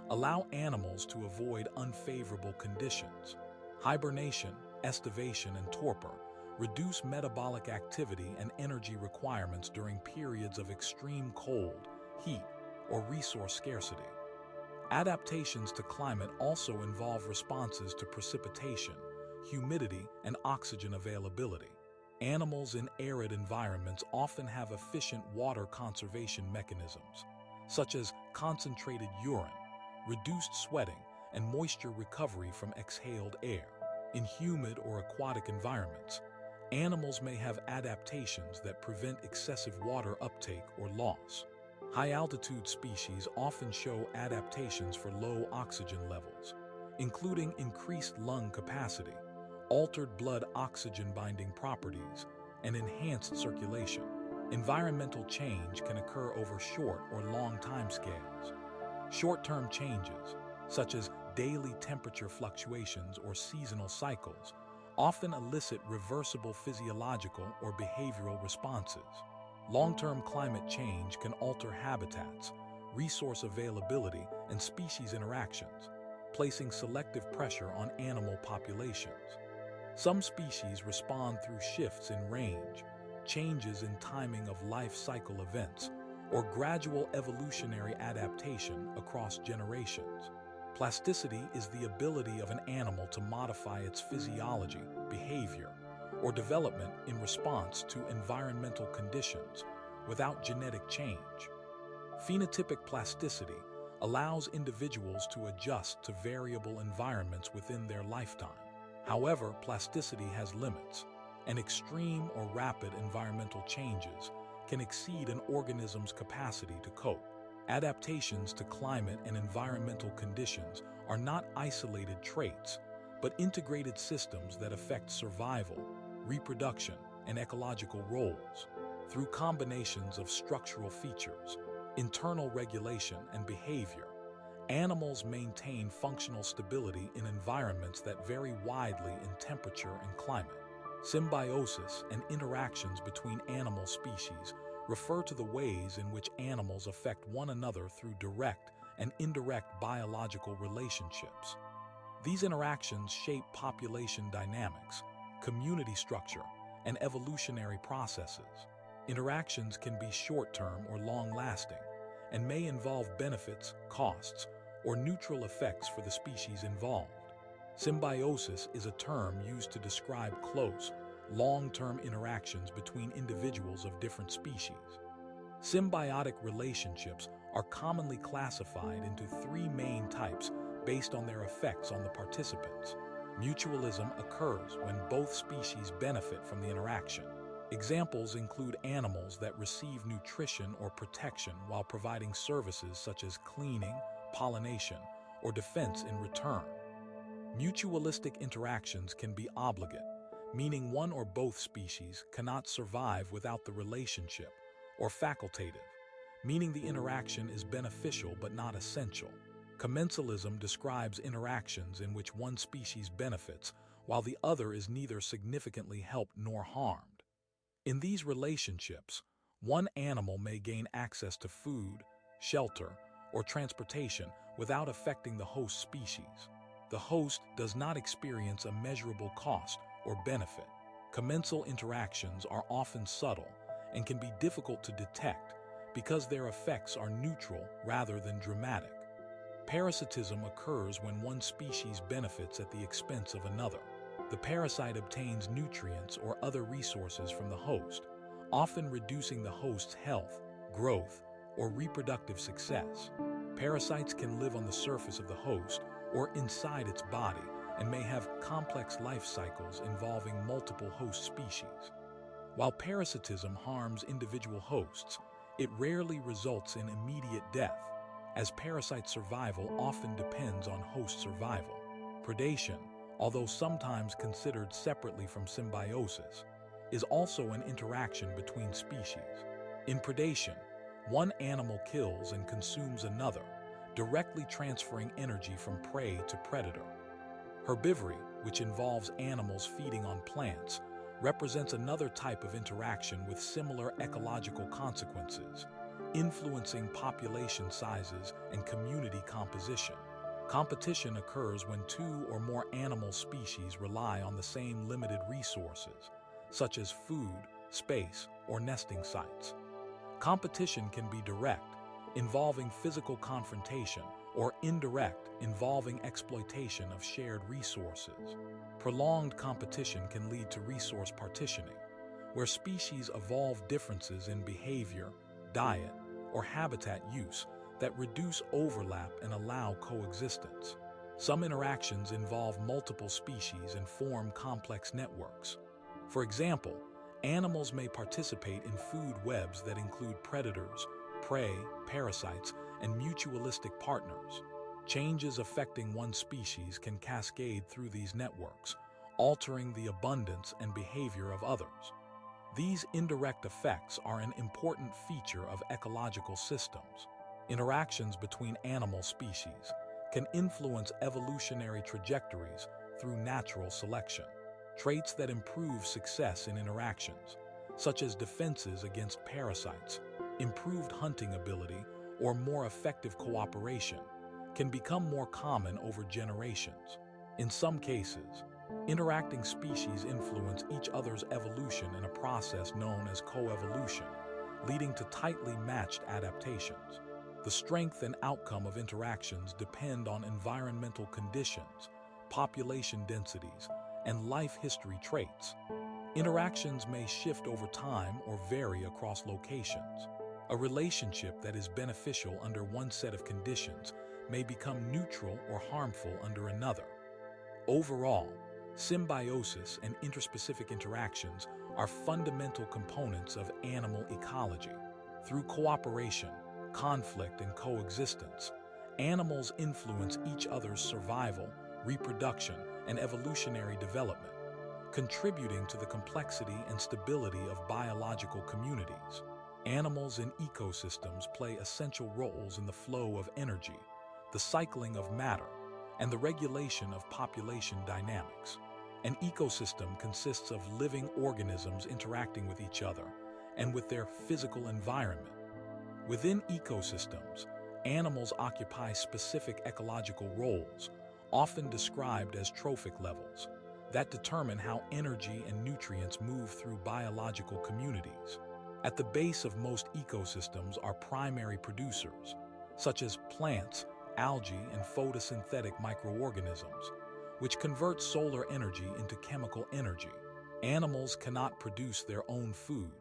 allow animals to avoid unfavorable conditions. Hibernation, estivation, and torpor reduce metabolic activity and energy requirements during periods of extreme cold, heat, or resource scarcity. Adaptations to climate also involve responses to precipitation, humidity, and oxygen availability. Animals in arid environments often have efficient water conservation mechanisms, such as concentrated urine, reduced sweating, and moisture recovery from exhaled air. In humid or aquatic environments, animals may have adaptations that prevent excessive water uptake or loss. High-altitude species often show adaptations for low oxygen levels, including increased lung capacity, altered blood oxygen-binding properties, and enhanced circulation. Environmental change can occur over short or long timescales. Short-term changes, such as daily temperature fluctuations or seasonal cycles, often elicit reversible physiological or behavioral responses. Long-term climate change can alter habitats, resource availability, and species interactions, placing selective pressure on animal populations. Some species respond through shifts in range, changes in timing of life cycle events, or gradual evolutionary adaptation across generations. Plasticity is the ability of an animal to modify its physiology, behavior, or development in response to environmental conditions without genetic change. Phenotypic plasticity allows individuals to adjust to variable environments within their lifetime. However, plasticity has limits, and extreme or rapid environmental changes can exceed an organism's capacity to cope. Adaptations to climate and environmental conditions are not isolated traits, but integrated systems that affect survival, reproduction, and ecological roles. Through combinations of structural features, internal regulation, and behavior, animals maintain functional stability in environments that vary widely in temperature and climate. Symbiosis and interactions between animal species refer to the ways in which animals affect one another through direct and indirect biological relationships. These interactions shape population dynamics, community structure, and evolutionary processes. Interactions can be short-term or long-lasting, and may involve benefits, costs, or neutral effects for the species involved. Symbiosis is a term used to describe close, long-term interactions between individuals of different species. Symbiotic relationships are commonly classified into three main types based on their effects on the participants. Mutualism occurs when both species benefit from the interaction. Examples include animals that receive nutrition or protection while providing services such as cleaning, pollination, or defense in return. Mutualistic interactions can be obligate, meaning one or both species cannot survive without the relationship, or facultative, meaning the interaction is beneficial but not essential. Commensalism describes interactions in which one species benefits while the other is neither significantly helped nor harmed. In these relationships, one animal may gain access to food, shelter, or transportation without affecting the host species. The host does not experience a measurable cost or benefit. Commensal interactions are often subtle and can be difficult to detect because their effects are neutral rather than dramatic. Parasitism occurs when one species benefits at the expense of another. The parasite obtains nutrients or other resources from the host, often reducing the host's health, growth, or reproductive success. Parasites can live on the surface of the host or inside its body and may have complex life cycles involving multiple host species. While parasitism harms individual hosts, it rarely results in immediate death, as parasite survival often depends on host survival. Predation, although sometimes considered separately from symbiosis, is also an interaction between species. In predation, one animal kills and consumes another, directly transferring energy from prey to predator. Herbivory, which involves animals feeding on plants, represents another type of interaction with similar ecological consequences, influencing population sizes and community composition. Competition occurs when two or more animal species rely on the same limited resources, such as food, space, or nesting sites. Competition can be direct, involving physical confrontation, or indirect, involving exploitation of shared resources. Prolonged competition can lead to resource partitioning, where species evolve differences in behavior, diet, or habitat use that reduce overlap and allow coexistence. Some interactions involve multiple species and form complex networks. For example, animals may participate in food webs that include predators, prey, parasites, and mutualistic partners. Changes affecting one species can cascade through these networks, altering the abundance and behavior of others. These indirect effects are an important feature of ecological systems. Interactions between animal species can influence evolutionary trajectories through natural selection. Traits that improve success in interactions, such as defenses against parasites, improved hunting ability, or more effective cooperation, can become more common over generations. In some cases, interacting species influence each other's evolution in a process known as coevolution, leading to tightly matched adaptations. The strength and outcome of interactions depend on environmental conditions, population densities, and life history traits. Interactions may shift over time or vary across locations. A relationship that is beneficial under one set of conditions may become neutral or harmful under another. Overall, symbiosis and interspecific interactions are fundamental components of animal ecology. Through cooperation, conflict, and coexistence, animals influence each other's survival, reproduction, and evolutionary development, contributing to the complexity and stability of biological communities. Animals and ecosystems play essential roles in the flow of energy, the cycling of matter, and the regulation of population dynamics. An ecosystem consists of living organisms interacting with each other and with their physical environment. Within ecosystems, animals occupy specific ecological roles, often described as trophic levels, that determine how energy and nutrients move through biological communities. At the base of most ecosystems are primary producers, such as plants, algae, and photosynthetic microorganisms, which convert solar energy into chemical energy. Animals cannot produce their own food,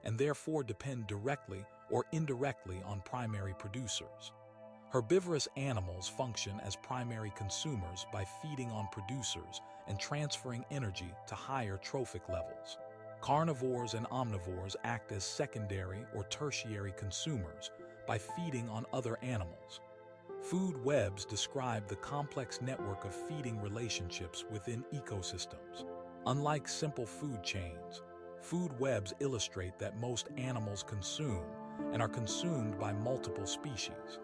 and therefore depend directly or indirectly on primary producers. Herbivorous animals function as primary consumers by feeding on producers and transferring energy to higher trophic levels. Carnivores and omnivores act as secondary or tertiary consumers by feeding on other animals. Food webs describe the complex network of feeding relationships within ecosystems. Unlike simple food chains, food webs illustrate that most animals consume and are consumed by multiple species.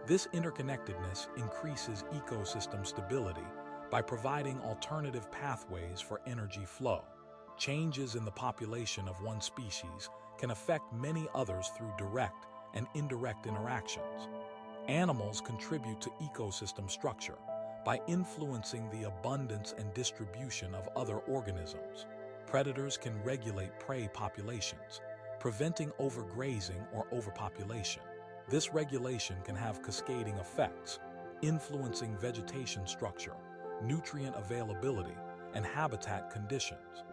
This interconnectedness increases ecosystem stability by providing alternative pathways for energy flow. Changes in the population of one species can affect many others through direct and indirect interactions. Animals contribute to ecosystem structure by influencing the abundance and distribution of other organisms. Predators can regulate prey populations, preventing overgrazing or overpopulation. This regulation can have cascading effects, influencing vegetation structure, nutrient availability, and habitat conditions.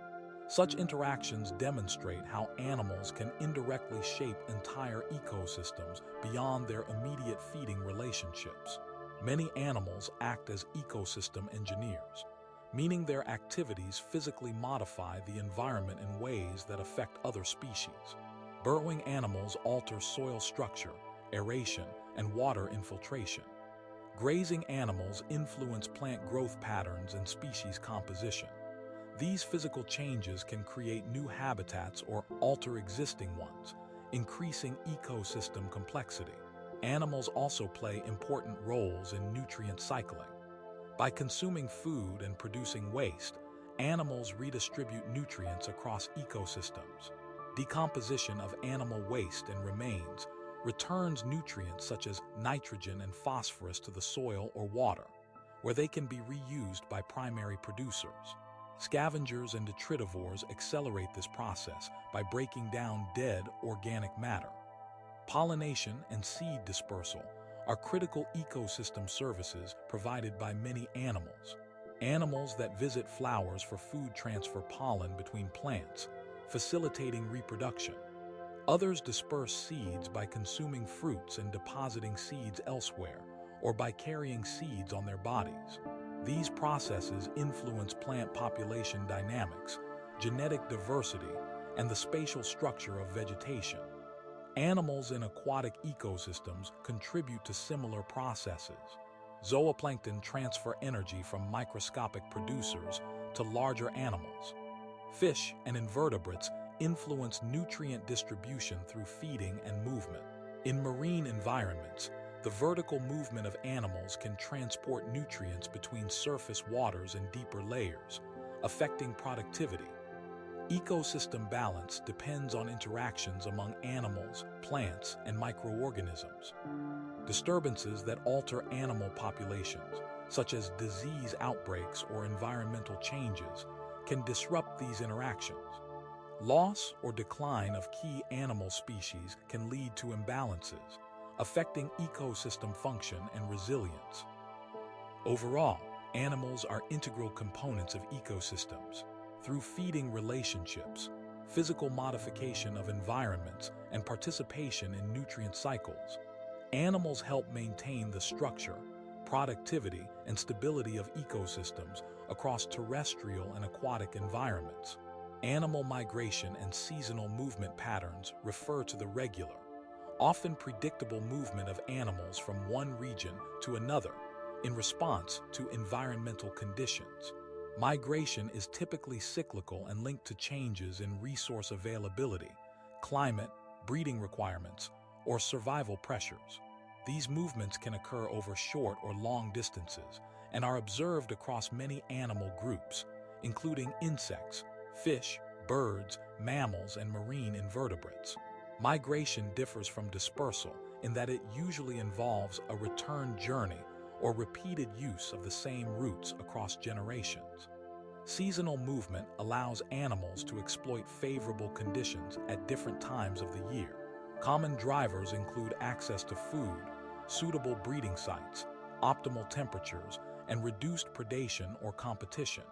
Such interactions demonstrate how animals can indirectly shape entire ecosystems beyond their immediate feeding relationships. Many animals act as ecosystem engineers, meaning their activities physically modify the environment in ways that affect other species. Burrowing animals alter soil structure, aeration, and water infiltration. Grazing animals influence plant growth patterns and species composition. These physical changes can create new habitats or alter existing ones, increasing ecosystem complexity. Animals also play important roles in nutrient cycling. By consuming food and producing waste, animals redistribute nutrients across ecosystems. Decomposition of animal waste and remains returns nutrients such as nitrogen and phosphorus to the soil or water, where they can be reused by primary producers. Scavengers and detritivores accelerate this process by breaking down dead organic matter. Pollination and seed dispersal are critical ecosystem services provided by many animals. Animals that visit flowers for food transfer pollen between plants, facilitating reproduction. Others disperse seeds by consuming fruits and depositing seeds elsewhere, or by carrying seeds on their bodies. These processes influence plant population dynamics, genetic diversity, and the spatial structure of vegetation. Animals in aquatic ecosystems contribute to similar processes. Zooplankton transfer energy from microscopic producers to larger animals. Fish and invertebrates influence nutrient distribution through feeding and movement. In marine environments, the vertical movement of animals can transport nutrients between surface waters and deeper layers, affecting productivity. Ecosystem balance depends on interactions among animals, plants, and microorganisms. Disturbances that alter animal populations, such as disease outbreaks or environmental changes, can disrupt these interactions. Loss or decline of key animal species can lead to imbalances, affecting ecosystem function and resilience. Overall, animals are integral components of ecosystems. Through feeding relationships, physical modification of environments, and participation in nutrient cycles, animals help maintain the structure, productivity, and stability of ecosystems across terrestrial and aquatic environments. Animal migration and seasonal movement patterns refer to the regular, often predictable movement of animals from one region to another in response to environmental conditions. Migration is typically cyclical and linked to changes in resource availability, climate, breeding requirements, or survival pressures. These movements can occur over short or long distances and are observed across many animal groups, including insects, fish, birds, mammals, and marine invertebrates. Migration differs from dispersal in that it usually involves a return journey or repeated use of the same routes across generations. Seasonal movement allows animals to exploit favorable conditions at different times of the year. Common drivers include access to food, suitable breeding sites, optimal temperatures, and reduced predation or competition.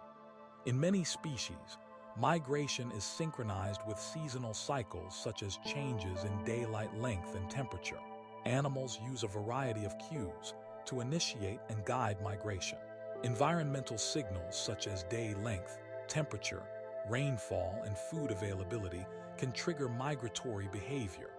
In many species, migration is synchronized with seasonal cycles such as changes in daylight length and temperature. Animals use a variety of cues to initiate and guide migration. Environmental signals such as day length, temperature, rainfall, and food availability can trigger migratory behavior.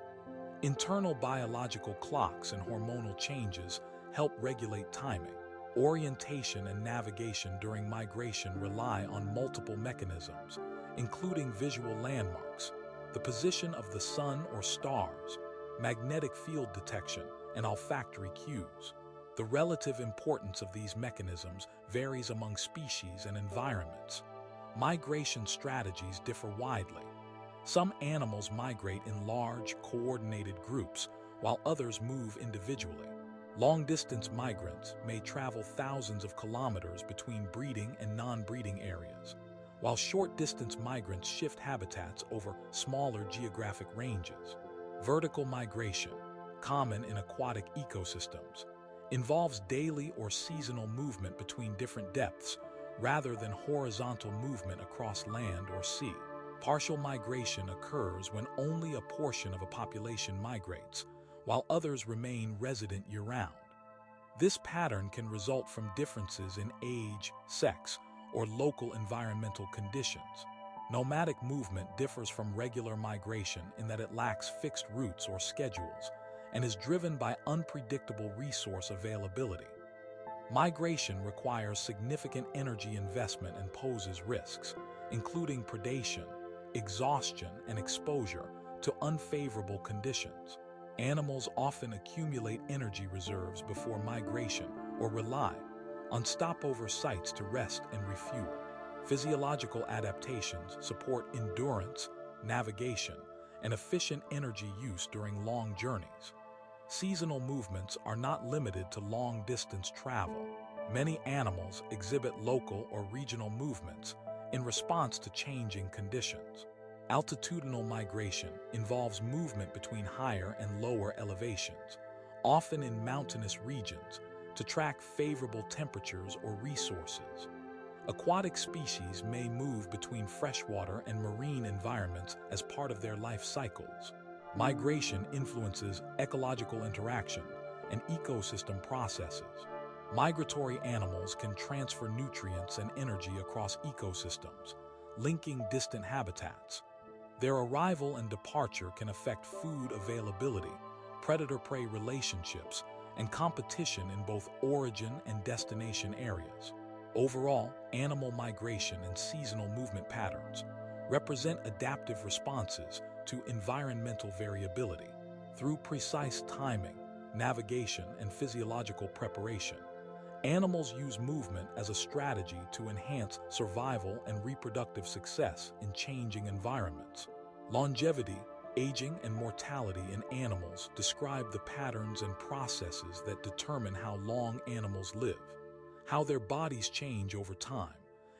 Internal biological clocks and hormonal changes help regulate timing. Orientation and navigation during migration rely on multiple mechanisms, including visual landmarks, the position of the sun or stars, magnetic field detection, and olfactory cues. The relative importance of these mechanisms varies among species and environments. Migration strategies differ widely. Some animals migrate in large, coordinated groups, while others move individually. Long-distance migrants may travel thousands of kilometers between breeding and non-breeding areas, while short-distance migrants shift habitats over smaller geographic ranges. Vertical migration, common in aquatic ecosystems, involves daily or seasonal movement between different depths rather than horizontal movement across land or sea. Partial migration occurs when only a portion of a population migrates, while others remain resident year-round. This pattern can result from differences in age, sex, or local environmental conditions. Nomadic movement differs from regular migration in that it lacks fixed routes or schedules and is driven by unpredictable resource availability. Migration requires significant energy investment and poses risks, including predation, exhaustion, and exposure to unfavorable conditions. Animals often accumulate energy reserves before migration or rely on stopover sites to rest and refuel. Physiological adaptations support endurance, navigation, and efficient energy use during long journeys. Seasonal movements are not limited to long-distance travel. Many animals exhibit local or regional movements in response to changing conditions. Altitudinal migration involves movement between higher and lower elevations, often in mountainous regions, to track favorable temperatures or resources. Aquatic species may move between freshwater and marine environments as part of their life cycles. Migration influences ecological interaction and ecosystem processes. Migratory animals can transfer nutrients and energy across ecosystems, linking distant habitats. Their arrival and departure can affect food availability, predator-prey relationships, and competition in both origin and destination areas. Overall, animal migration and seasonal movement patterns represent adaptive responses to environmental variability. Through precise timing, navigation, and physiological preparation, animals use movement as a strategy to enhance survival and reproductive success in changing environments. Longevity, aging, and mortality in animals describe the patterns and processes that determine how long animals live, how their bodies change over time,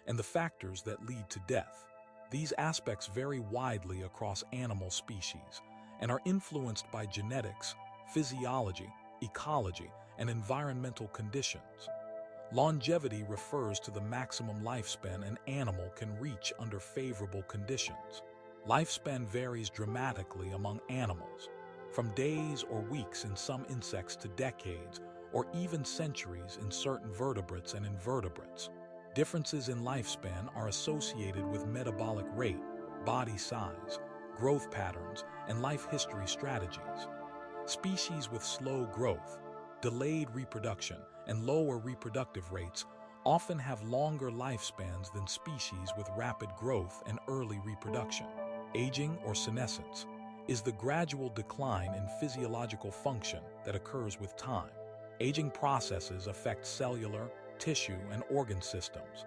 and the factors that lead to death. These aspects vary widely across animal species and are influenced by genetics, physiology, ecology, and environmental conditions. Longevity refers to the maximum lifespan an animal can reach under favorable conditions. Lifespan varies dramatically among animals, from days or weeks in some insects to decades or even centuries in certain vertebrates and invertebrates. Differences in lifespan are associated with metabolic rate, body size, growth patterns, and life history strategies. Species with slow growth, delayed reproduction, and lower reproductive rates often have longer lifespans than species with rapid growth and early reproduction. Aging or senescence is the gradual decline in physiological function that occurs with time. Aging processes affect cellular, tissue, and organ systems,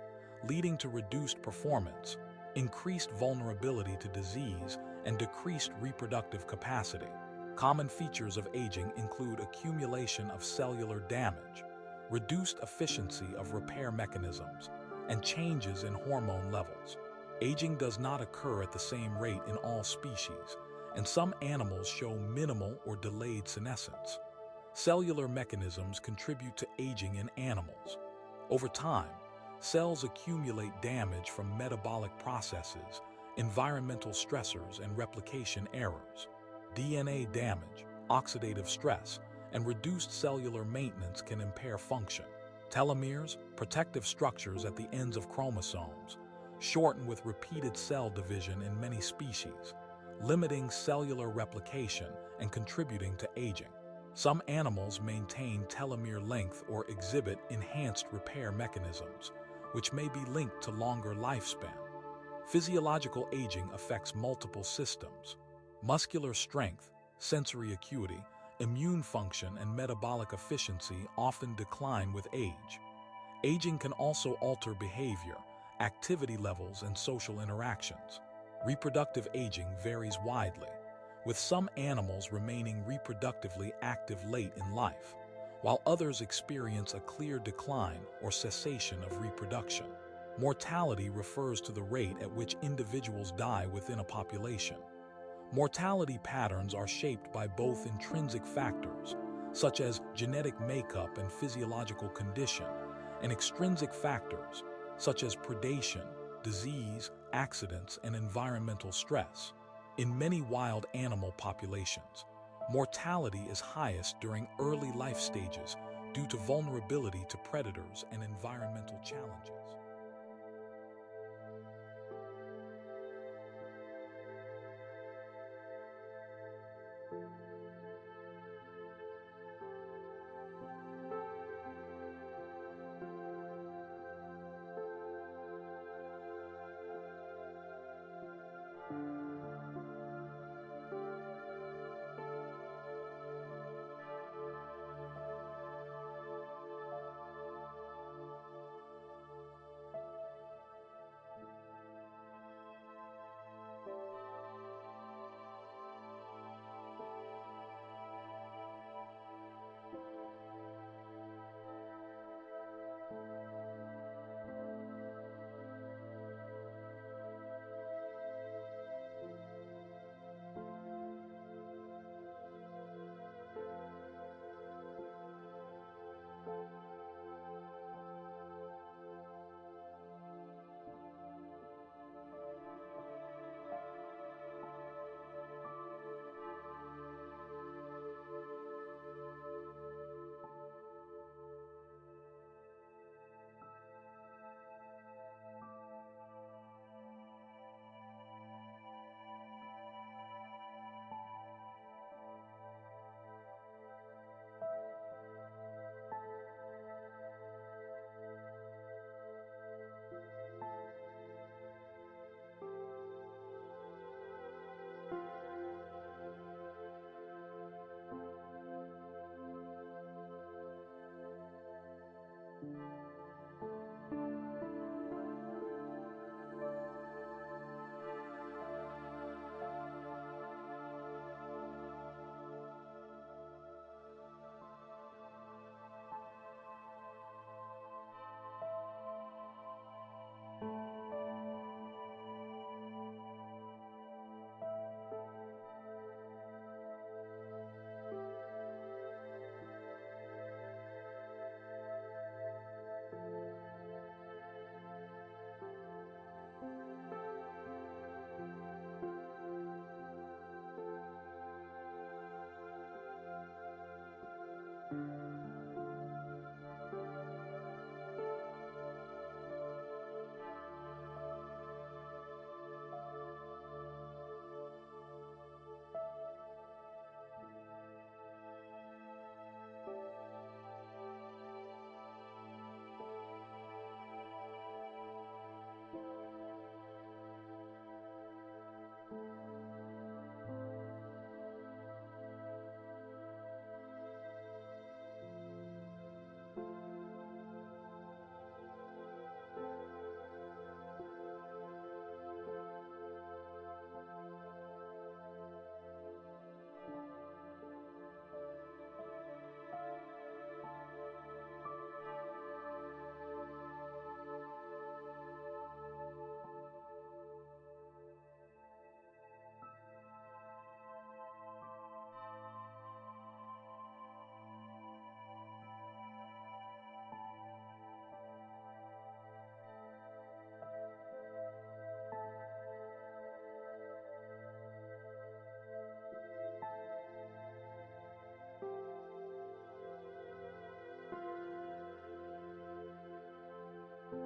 leading to reduced performance, increased vulnerability to disease, and decreased reproductive capacity. Common features of aging include accumulation of cellular damage, reduced efficiency of repair mechanisms, and changes in hormone levels. Aging does not occur at the same rate in all species, and some animals show minimal or delayed senescence. Cellular mechanisms contribute to aging in animals. Over time, cells accumulate damage from metabolic processes, environmental stressors, and replication errors. DNA damage, oxidative stress, and reduced cellular maintenance can impair function. Telomeres, protective structures at the ends of chromosomes, shorten with repeated cell division in many species, limiting cellular replication and contributing to aging. Some animals maintain telomere length or exhibit enhanced repair mechanisms, which may be linked to longer lifespan. Physiological aging affects multiple systems. Muscular strength, sensory acuity, immune function, and metabolic efficiency often decline with age. Aging can also alter behavior, activity levels, and social interactions. Reproductive aging varies widely, with some animals remaining reproductively active late in life, while others experience a clear decline or cessation of reproduction. Mortality refers to the rate at which individuals die within a population. Mortality patterns are shaped by both intrinsic factors, such as genetic makeup and physiological condition, and extrinsic factors, such as predation, disease, accidents, and environmental stress. In many wild animal populations, mortality is highest during early life stages due to vulnerability to predators and environmental challenges.